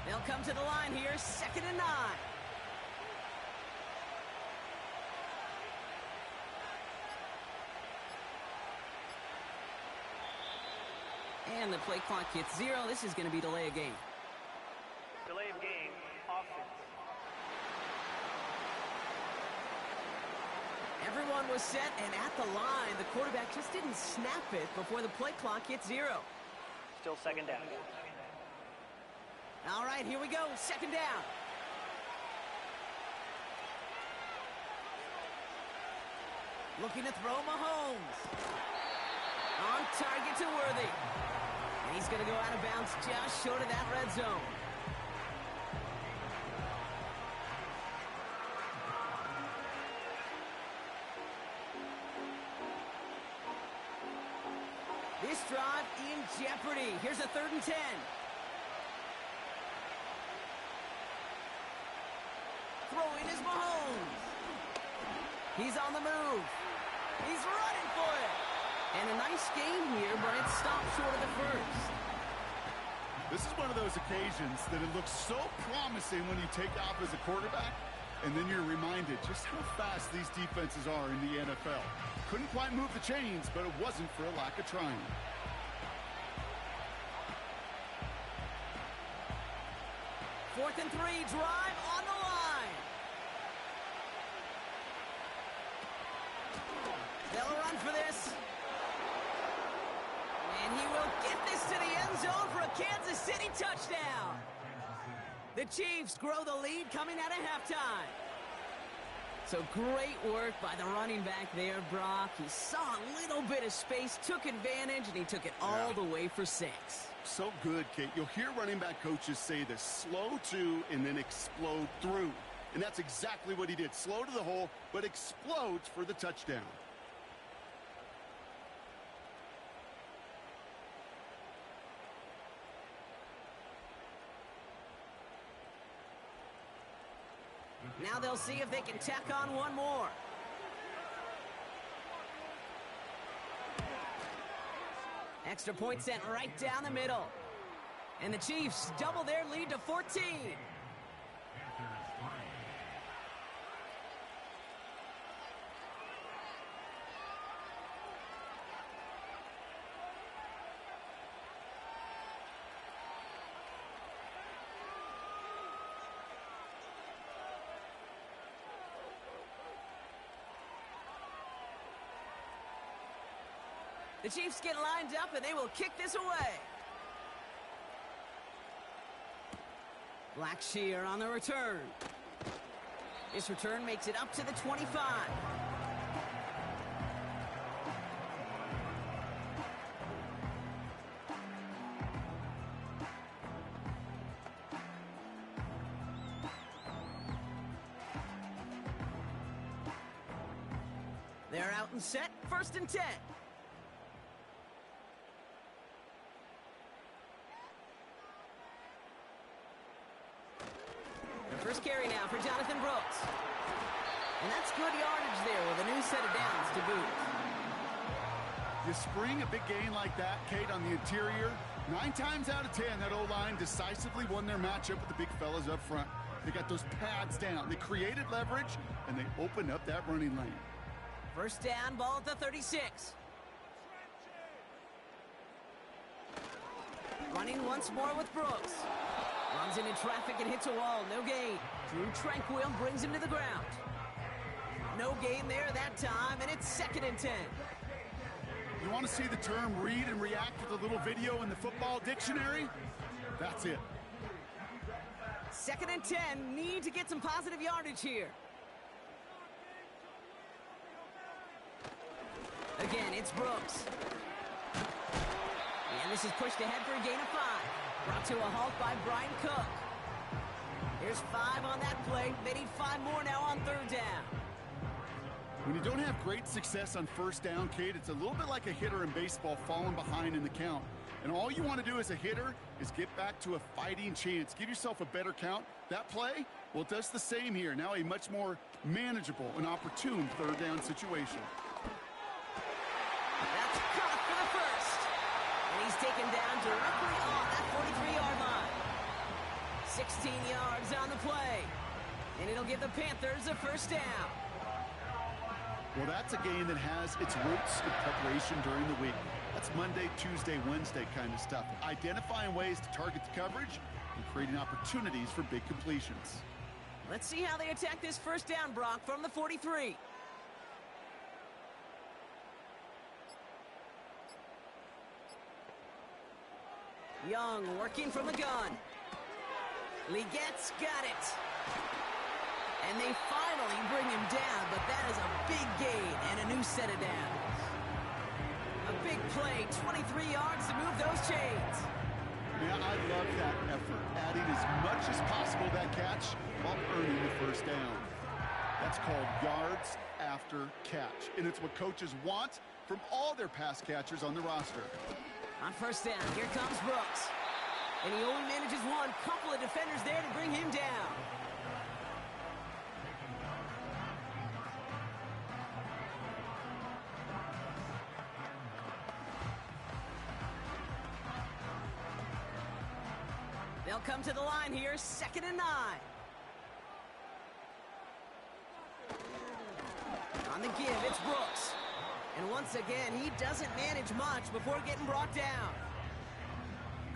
They'll come to the line here, 2nd and 9. And the play clock hits 0. This is going to be delay of game. Delay of game, offense. Everyone was set and at the line. The quarterback just didn't snap it before the play clock hit 0. Still 2nd down. All right, here we go. 2nd down. Looking to throw Mahomes. On target to Worthy. And he's going to go out of bounds just short of that red zone. This drive in jeopardy. Here's a 3rd and 10. Throwing is Mahomes. He's on the move. He's running for it. And a nice game here, but it stopped short of the first. This is one of those occasions that it looks so promising when you take off as a quarterback, and then you're reminded just how fast these defenses are in the NFL. Couldn't quite move the chains, but it wasn't for a lack of trying. Fourth and 3, drive on the line. They'll run for this. And he will get this to the end zone for a Kansas City touchdown. The Chiefs grow the lead coming out of halftime. So great work by the running back there, Brock. He saw a little bit of space, took advantage, and he took it all the way for 6. So good, Kate. You'll hear running back coaches say this: slow to and then explode through. And that's exactly what he did. Slow to the hole, but explodes for the touchdown. Now they'll see if they can tack on one more. Extra point sent right down the middle. And the Chiefs double their lead to 14. The Chiefs get lined up, and they will kick this away. Blackshear on the return. This return makes it up to the 25. They're out and set, 1st and 10. First carry now for Jonathan Brooks. And that's good yardage there with a new set of downs to boot. You spring a big gain like that, Kate, on the interior. 9 times out of 10, that O-line decisively won their matchup with the big fellas up front. They got those pads down. They created leverage, and they opened up that running lane. First down, ball at the 36. Running once more with Brooks. Runs into traffic and hits a wall. No gain. Drew Tranquil brings him to the ground. No gain there that time, and it's 2nd and 10. You want to see the term read and react with a little video in the football dictionary? That's it. 2nd and 10. Need to get some positive yardage here. Again, it's Brooks. And this is pushed ahead for a gain of 5. Brought to a halt by Brian Cook. Here's 5 on that play. They need 5 more now on 3rd down. When you don't have great success on 1st down, Kate, it's a little bit like a hitter in baseball falling behind in the count. And all you want to do as a hitter is get back to a fighting chance. Give yourself a better count. That play, well, it does the same here. Now a much more manageable and opportune 3rd down situation. That's caught for the first. And he's taken down directly on that 43-yard line. 16 yards on the play. And it'll give the Panthers a 1st down. Well, that's a game that has its roots in preparation during the week. That's Monday, Tuesday, Wednesday kind of stuff. Identifying ways to target the coverage and creating opportunities for big completions. Let's see how they attack this 1st down, Brock, from the 43. Young working from the gun. Legette's got it. And they finally bring him down, but that is a big gain and a new set of downs. A big play, 23 yards to move those chains. Yeah, I love that effort, adding as much as possible that catch while earning the 1st down. That's called yards after catch, and it's what coaches want from all their pass catchers on the roster. On first down, here comes Brooks. And he only manages one. Couple of defenders there to bring him down. They'll come to the line here, 2nd and 9. On the give, it's Brooks. And once again, he doesn't manage much before getting brought down.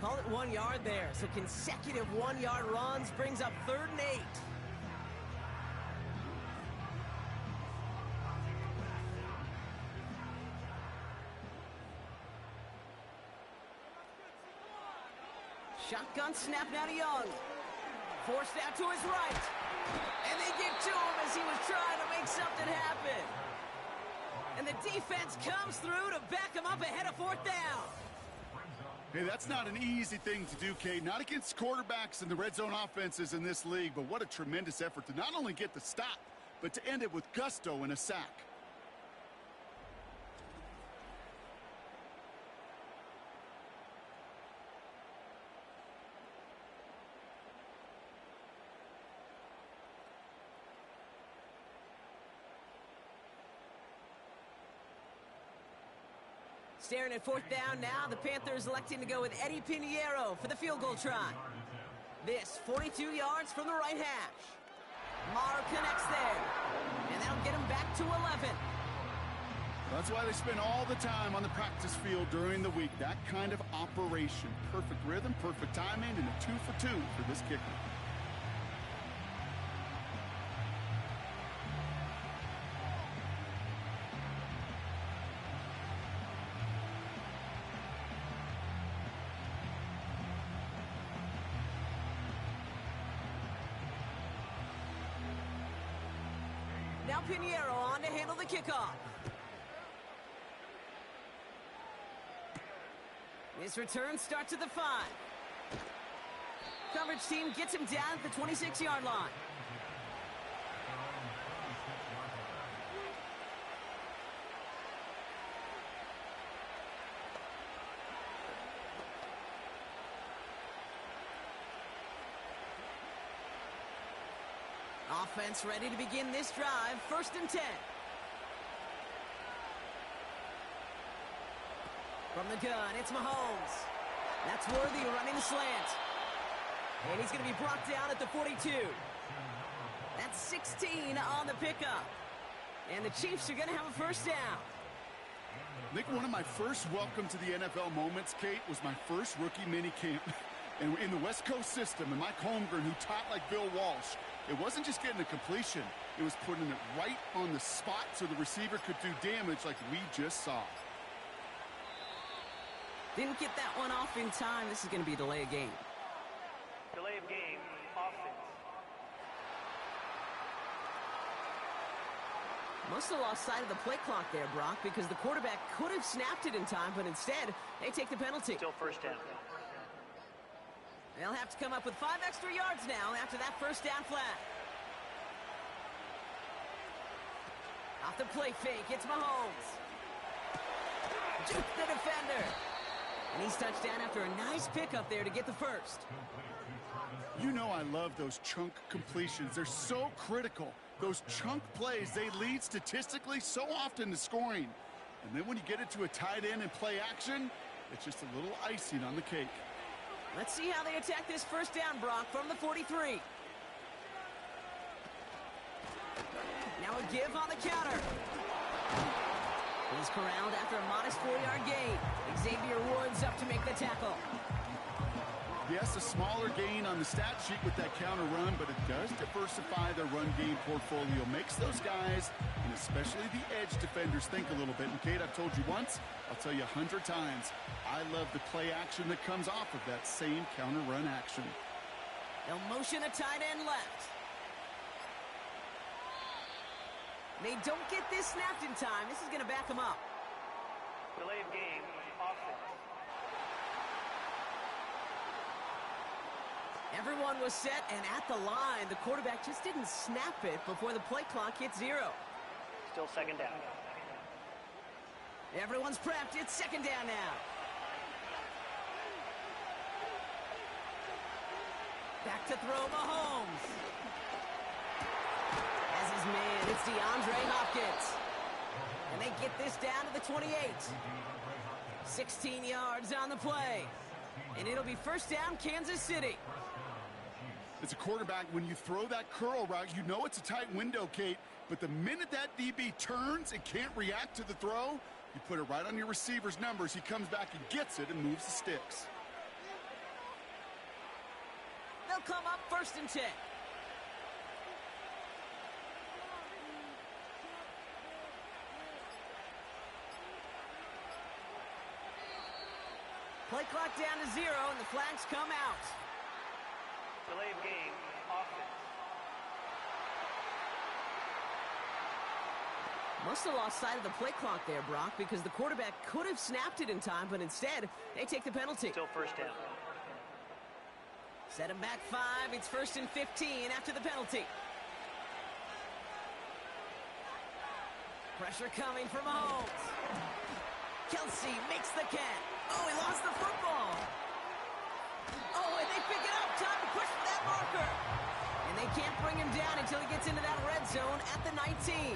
Call it 1 yard there. So consecutive 1-yard runs brings up 3rd and 8. Shotgun snap now to Young. Forced out to his right. And they give to him as he was trying to make something happen. And the defense comes through to back him up ahead of 4th down. Hey, that's not an easy thing to do, Kate. Not against quarterbacks and the red zone offenses in this league, but what a tremendous effort to not only get the stop, but to end it with gusto and a sack. Staring at 4th down now, the Panthers electing to go with Eddie Pinheiro for the field goal try. This 42 yards from the right hash. Maher connects there, and that'll get him back to 11. That's why they spend all the time on the practice field during the week. That kind of operation. Perfect rhythm, perfect timing, and a 2 for 2 for this kicker. Now Pinheiro on to handle the kickoff. His return starts at the 5. Coverage team gets him down at the 26-yard line. Offense ready to begin this drive. 1st and 10. From the gun, it's Mahomes. That's Worthy running the slant. And he's going to be brought down at the 42. That's 16 on the pickup. And the Chiefs are going to have a 1st down. I think one of my first welcome to the NFL moments, Kate, was my first rookie mini camp. And in the West Coast system, and Mike Holmgren, who taught like Bill Walsh, it wasn't just getting a completion. It was putting it right on the spot so the receiver could do damage like we just saw. Didn't get that one off in time. This is going to be a delay of game. Delay of game, offense. Must have lost sight of the play clock there, Brock, because the quarterback could have snapped it in time, but instead, they take the penalty. Still 1st down. They'll have to come up with 5 extra yards now after that 1st down flag. Off the play fake, it's Mahomes. Juke the defender. And he's touched down after a nice pickup there to get the 1st. You know I love those chunk completions. They're so critical. Those chunk plays, they lead statistically so often to scoring. And then when you get it to a tight end and play action, it's just a little icing on the cake. Let's see how they attack this 1st down, Brock, from the 43. Now a give on the counter. He's corralled after a modest 4-yard gain. Xavier Woods up to make the tackle. Yes, a smaller gain on the stat sheet with that counter run, but it does diversify their run game portfolio. Makes those guys, and especially the edge defenders, think a little bit. And Kate, I've told you once, I'll tell you 100 times, I love the play action that comes off of that same counter run action. They'll motion a tight end left. They don't get this snapped in time. This is going to back them up. Delay of game, offense. Everyone was set and at the line. The quarterback just didn't snap it before the play clock hit 0. Still second down. Everyone's prepped. It's second down now. Back to throw Mahomes. As his man, it's DeAndre Hopkins. And they get this down to the 28. 16 yards on the play. And it'll be first down, Kansas City. As a quarterback, when you throw that curl route, you know it's a tight window, Kate. But the minute that DB turns and can't react to the throw, you put it right on your receiver's numbers. He comes back and gets it and moves the sticks. They'll come up first and 10. Play clock down to 0, and the flags come out. Delay of game, offense. Must have lost sight of the play clock there, Brock, because the quarterback could have snapped it in time, but instead, they take the penalty. Still first down. Set him back 5. It's first and 15 after the penalty. Pressure coming from Mahomes. Kelsey makes the catch. Oh, he lost the football. Oh, and they pick it up. Time to push for that marker. And they can't bring him down until he gets into that red zone at the 19.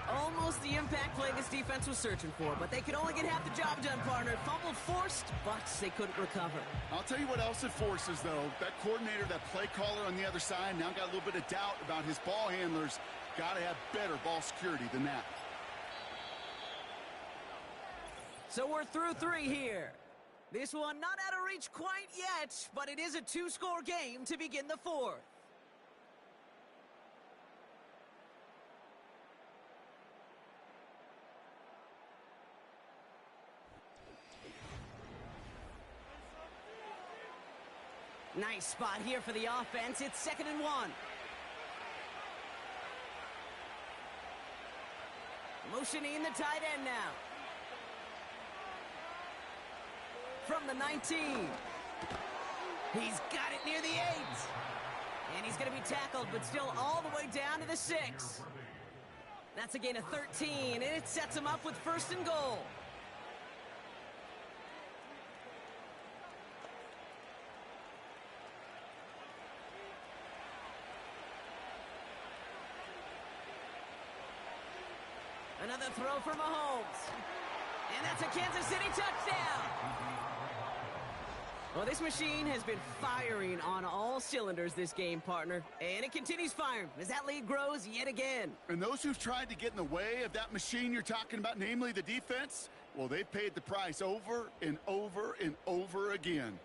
Almost the impact play this defense was searching for, but they could only get half the job done, partner. Fumble forced, but they couldn't recover. I'll tell you what else it forces, though. That coordinator, that play caller on the other side, now got a little bit of doubt about his ball handlers. Got to have better ball security than that. So we're through 3 here. This one not out of reach quite yet, but it is a 2-score game to begin the 4th. Nice spot here for the offense. It's 2nd and 1. Motioning the tight end now. From the 19. He's got it near the 8. And he's going to be tackled, but still all the way down to the 6. That's a gain of 13, and it sets him up with 1st and goal. Another throw for Mahomes. And that's a Kansas City touchdown. Well, this machine has been firing on all cylinders this game, partner. And it continues firing as that lead grows yet again. And those who've tried to get in the way of that machine you're talking about, namely the defense, well, they've paid the price over and over and over again.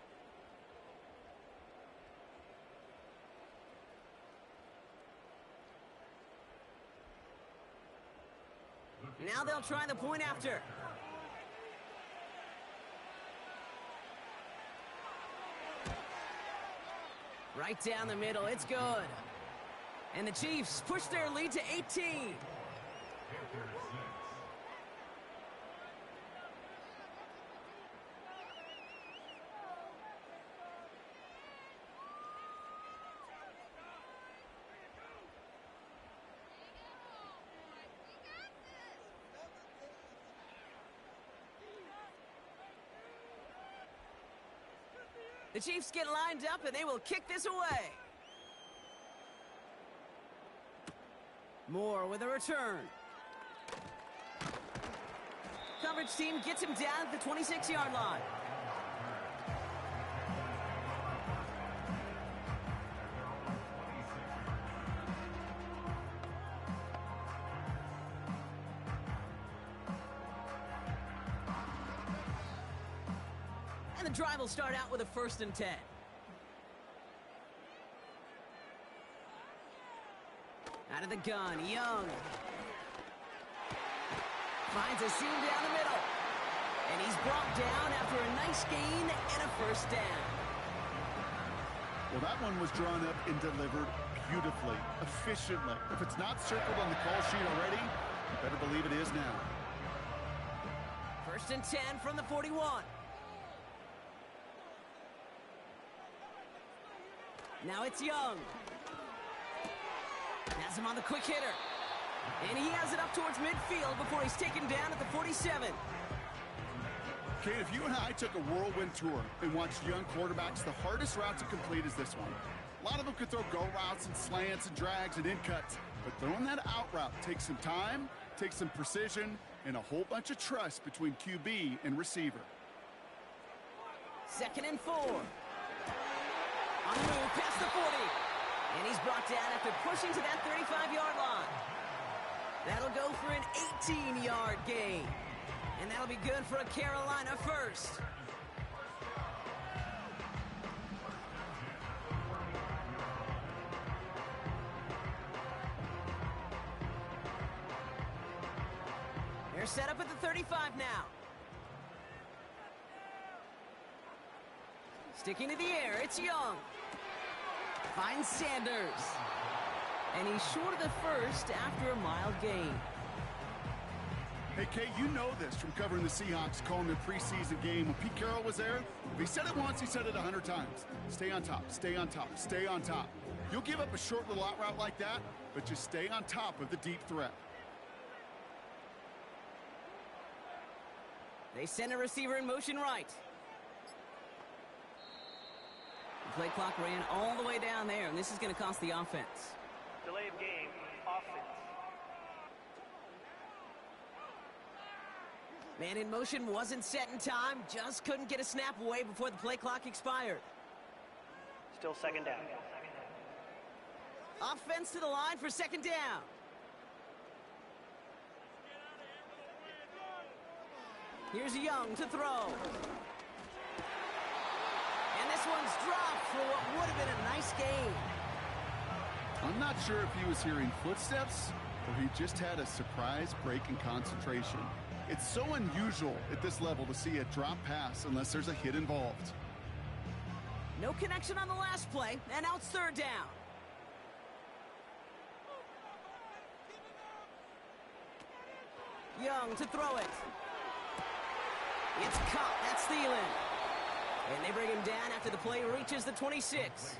Now they'll try the point after. Right down the middle, it's good. And the Chiefs push their lead to 18. The Chiefs get lined up, and they will kick this away. Moore with a return. Coverage team gets him down at the 26-yard line. And the drive will start out with a 1st and 10. Out of the gun, Young. Finds a seam down the middle. And he's brought down after a nice gain and a 1st down. Well, that one was drawn up and delivered beautifully, efficiently. If it's not circled on the call sheet already, you better believe it is now. 1st and 10 from the 41. Now it's Young. Has him on the quick hitter. And he has it up towards midfield before he's taken down at the 47. Kate, if you and I took a whirlwind tour and watched young quarterbacks, the hardest route to complete is this one. A lot of them could throw go routes and slants and drags and in cuts, but throwing that out route takes some time, takes some precision, and a whole bunch of trust between QB and receiver. 2nd and 4. On the move, past the 40. And he's brought down after pushing to that 35-yard line. That'll go for an 18-yard gain. And that'll be good for a Carolina first. They're set up at the 35 now. Sticking to the air, it's Young. Finds Sanders. And he's short of the first after a mild gain. Hey, Kate, you know this from covering the Seahawks, calling their preseason game. When Pete Carroll was there, if he said it once, he said it 100 times. Stay on top, stay on top, stay on top. You'll give up a short little out route like that, but just stay on top of the deep threat. They send a receiver in motion right. The play clock ran all the way down there, and this is going to cost the offense. Delay of game, offense. Man in motion wasn't set in time, just couldn't get a snap away before the play clock expired. Still 2nd down. Offense to the line for 2nd down. Here's Young to throw. And this one's dropped for what would have been a nice gain. I'm not sure if he was hearing footsteps or he just had a surprise break in concentration. It's so unusual at this level to see a drop pass unless there's a hit involved. No connection on the last play, and now it's 3rd down. Young to throw it. It's caught. That's Thielen. And they bring him down after the play reaches the 26.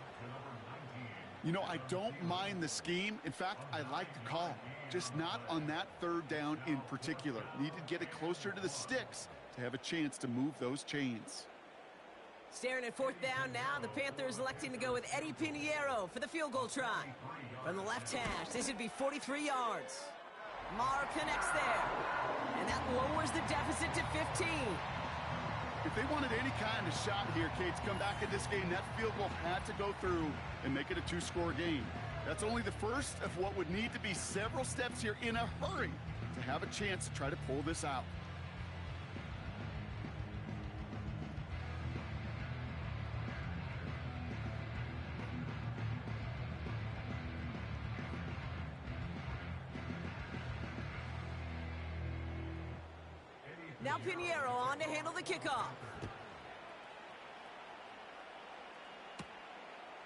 You know, I don't mind the scheme. In fact, I like the call. Just not on that 3rd down in particular. Need to get it closer to the sticks to have a chance to move those chains. Staring at 4th down now, the Panthers electing to go with Eddie Pinheiro for the field goal try. From the left hash, this would be 43 yards. Maher connects there. And that lowers the deficit to 15. If they wanted any kind of shot here, Kate, to come back in this game, that field goal had to go through and make it a 2-score game. That's only the first of what would need to be several steps here in a hurry to have a chance to try to pull this out. Now Pinheiro on to handle the kickoff.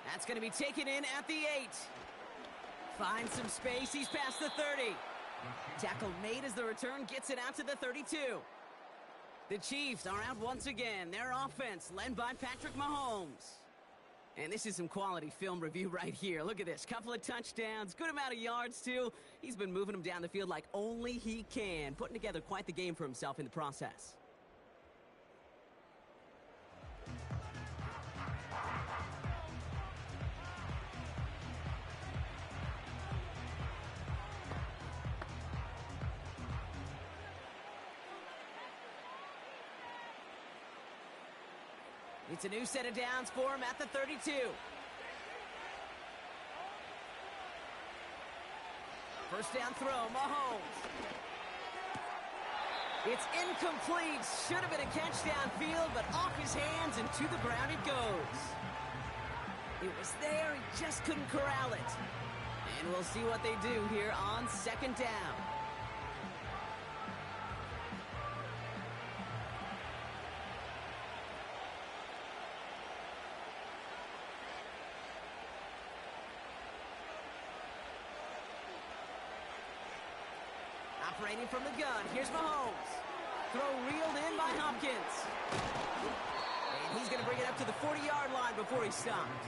That's going to be taken in at the 8. Finds some space. He's past the 30. Tackle made as the return gets it out to the 32. The Chiefs are out once again. Their offense led by Patrick Mahomes. And this is some quality film review right here. Look at this. Couple of touchdowns. Good amount of yards, too. He's been moving them down the field like only he can. Putting together quite the game for himself in the process. It's a new set of downs for him at the 32. First down throw, Mahomes. It's incomplete. Should have been a catch downfield, but off his hands and to the ground it goes. It was there, he just couldn't corral it. And we'll see what they do here on 2nd down. Operating from the gun, here's Mahomes. Throw reeled in by Hopkins. And he's going to bring it up to the 40-yard line before he's stopped.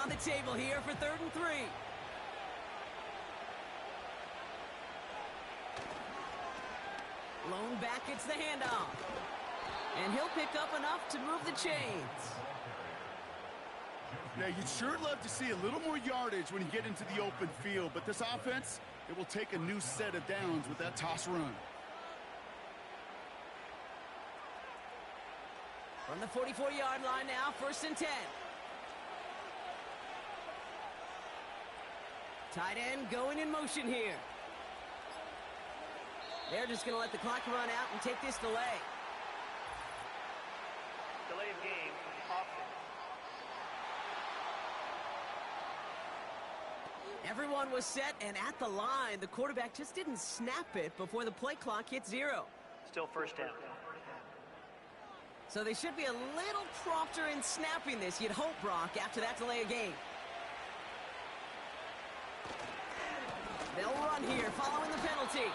on the table here for 3rd and 3. Lone back gets the handoff. And he'll pick up enough to move the chains. Now, you'd sure love to see a little more yardage when you get into the open field, but this offense, it will take a new set of downs with that toss run. From the 44-yard line now, 1st and 10. Tight end going in motion here. They're just going to let the clock run out and take this delay. Delay of game, offense. Everyone was set and at the line. The quarterback just didn't snap it before the play clock hit 0. Still 1st down. So they should be a little prompter in snapping this, you'd hope, Brock, after that delay of game. They'll run here following the penalty.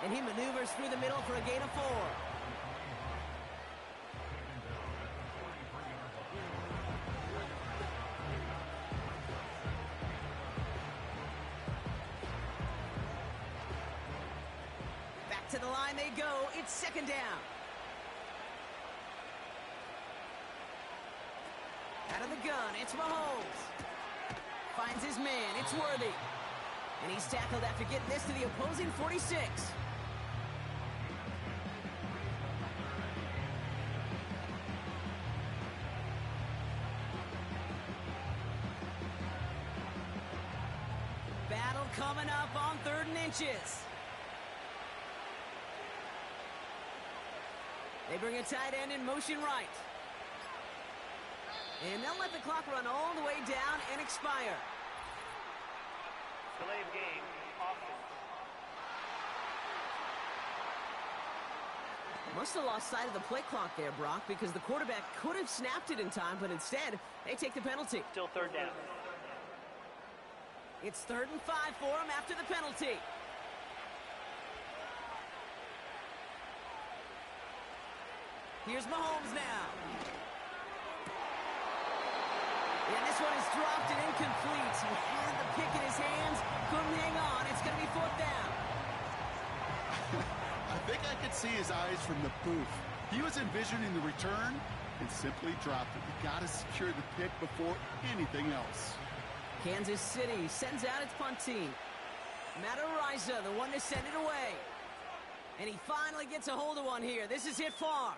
And he maneuvers through the middle for a gain of 4. Back to the line they go. It's 2nd down. Out of the gun, it's Mahomes. Finds his man, it's Worthy. And he's tackled after getting this to the opposing 46. Battle coming up on 3rd and inches. They bring a tight end in motion right. And they'll let the clock run all the way down and expire. Delay of game, offense. Must have lost sight of the play clock there, Brock, because the quarterback could have snapped it in time, but instead, they take the penalty. Still 3rd down. It's 3rd and 5 for him after the penalty. Here's Mahomes now. And this one is dropped and incomplete. He had the pick in his hands, couldn't hang on. It's going to be 4th down. I think I could see his eyes from the booth. He was envisioning the return and simply dropped it. You got to secure the pick before anything else. Kansas City sends out its punt team. Matt Ariza, the one to send it away. And he finally gets a hold of one here. This is hit far.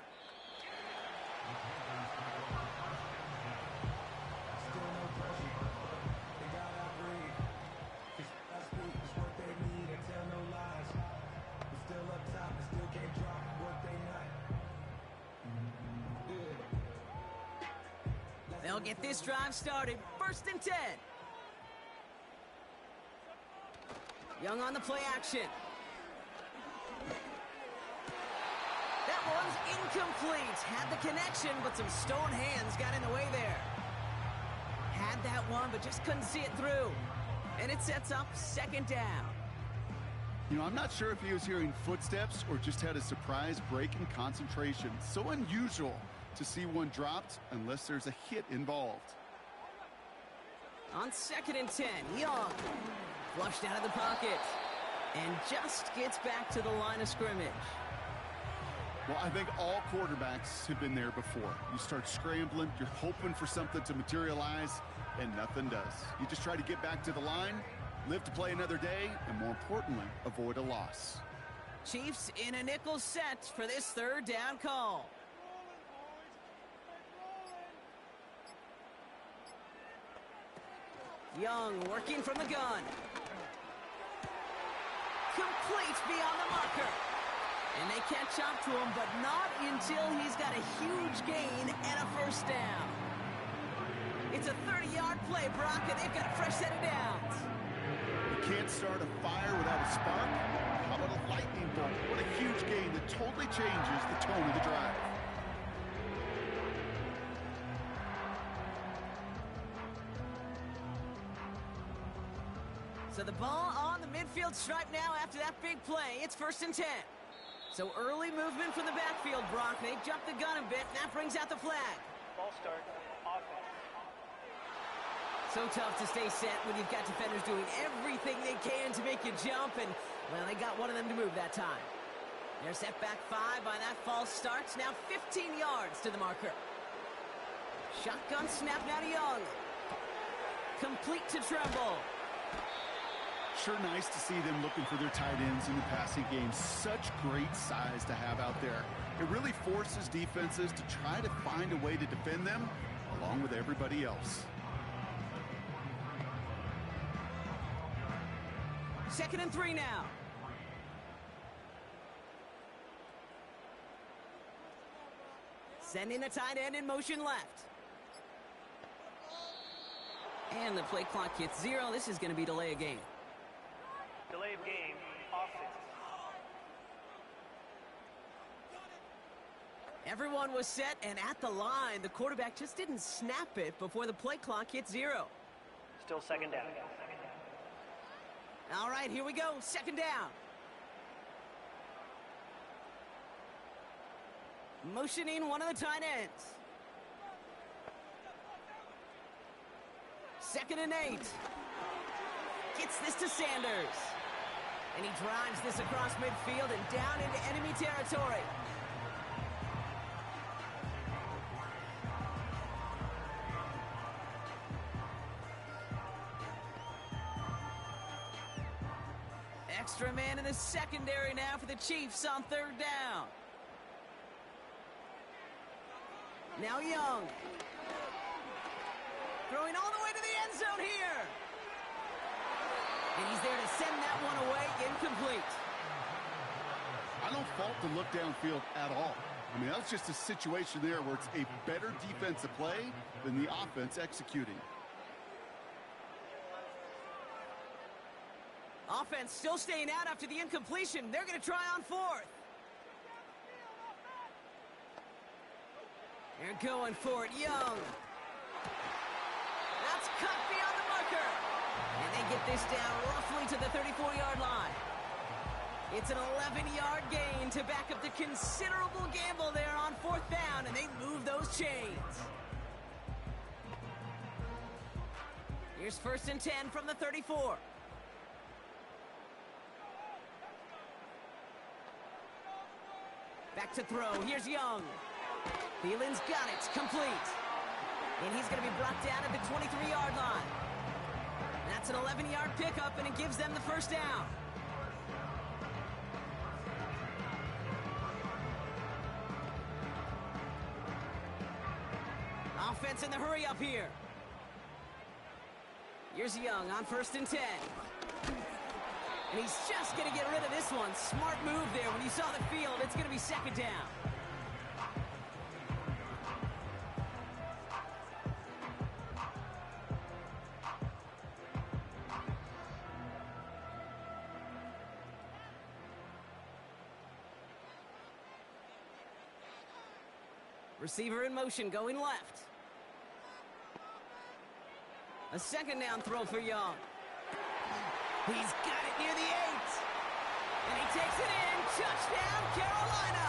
They'll get this drive started. 1st and 10. Young on the play action. That one's incomplete. Had the connection, but some stone hands got in the way there. Had that one, but just couldn't see it through. And it sets up 2nd down. You know, I'm not sure if he was hearing footsteps or just had a surprise break in concentration. So unusual to see one dropped unless there's a hit involved. On 2nd and 10, Young flushed out of the pocket and just gets back to the line of scrimmage. Well, I think all quarterbacks have been there before. You start scrambling, you're hoping for something to materialize, and nothing does. You just try to get back to the line, live to play another day, and more importantly, avoid a loss. Chiefs in a nickel set for this 3rd down call. Young working from the gun. Complete beyond the marker. And they catch up to him, but not until he's got a huge gain and a 1st down. It's a 30-yard play, Brock, and they've got a fresh set of downs. You can't start a fire without a spark. How about a lightning bolt? What a huge gain that totally changes the tone of the drive. So the ball on the midfield stripe now after that big play. It's 1st and 10. So early movement from the backfield, Brock. They jump the gun a bit, and that brings out the flag. Ball start, offense. So tough to stay set when you've got defenders doing everything they can to make you jump, and, well, they got one of them to move that time. They're set back 5 by that false start. Now 15 yards to the marker. Shotgun snap now to Young. Complete to Tremble. Sure nice to see them looking for their tight ends in the passing game. Such great size to have out there. It really forces defenses to try to find a way to defend them along with everybody else. 2nd and 3 now. Sending the tight end in motion left. And the play clock hits 0. This is going to be delay a game. Delay of game, offense. Everyone was set and at the line. The quarterback just didn't snap it before the play clock hit 0. Still second down. All right, here we go. 2nd down. Motioning one of the tight ends. 2nd and 8. Gets this to Sanders. And he drives this across midfield and down into enemy territory. Extra man in the secondary now for the Chiefs on 3rd down. Now Young. Throwing all the way to the end zone here. And he's there to send that one away, incomplete. I don't fault the look downfield at all. I mean, that's just a situation there where it's a better defensive play than the offense executing. Offense still staying out after the incompletion. They're going to try on 4th. They're going for it, Young. That's cut beyond the marker. And they get this down roughly to the 34-yard line. It's an 11-yard gain to back up the considerable gamble there on 4th down, and they move those chains. Here's 1st and 10 from the 34. Back to throw. Here's Young. Thielen's got it. Complete. And he's going to be brought down at the 23-yard line. That's an 11-yard pickup, and it gives them the 1st down. Offense in the hurry up here. Here's Young on 1st and 10. And he's just going to get rid of this one. Smart move there. When you saw the field, it's going to be 2nd down. Receiver in motion, going left. A 2nd down throw for Young. He's got it near the 8. And he takes it in. Touchdown, Carolina.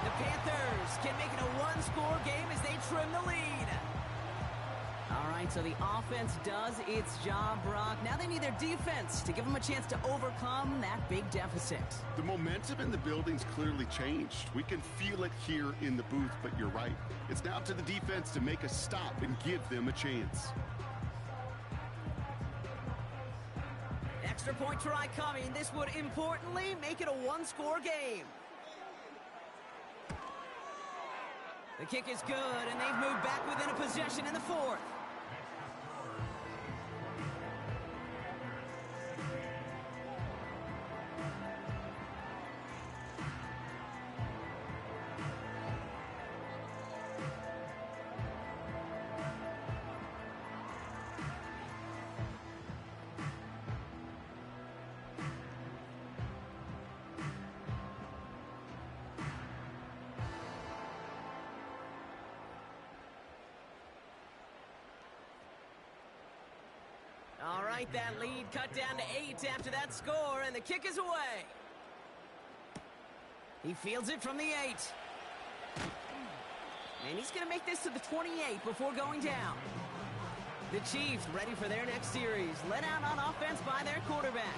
The Panthers can make it a one-score game as they trim the lead. All right, so the offense does its job, Brock. Now they need their defense to give them a chance to overcome that big deficit. The momentum in the building's clearly changed. We can feel it here in the booth, but you're right. It's now to the defense to make a stop and give them a chance. Extra point try coming. This would importantly make it a one-score game. The kick is good, and they've moved back within a possession in the 4th. All right, that lead cut down to 8 after that score, and the kick is away. He fields it from the 8. And he's going to make this to the 28 before going down. The Chiefs ready for their next series, led out on offense by their quarterback.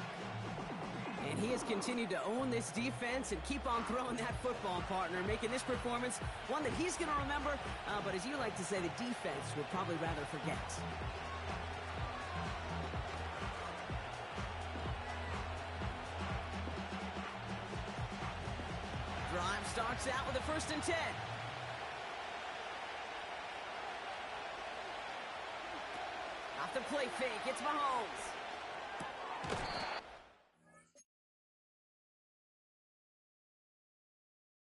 And he has continued to own this defense and keep on throwing that football, partner, making this performance one that he's going to remember, but as you like to say, the defense would probably rather forget. Drive starts out with a 1st and 10. Off the play fake, it's Mahomes.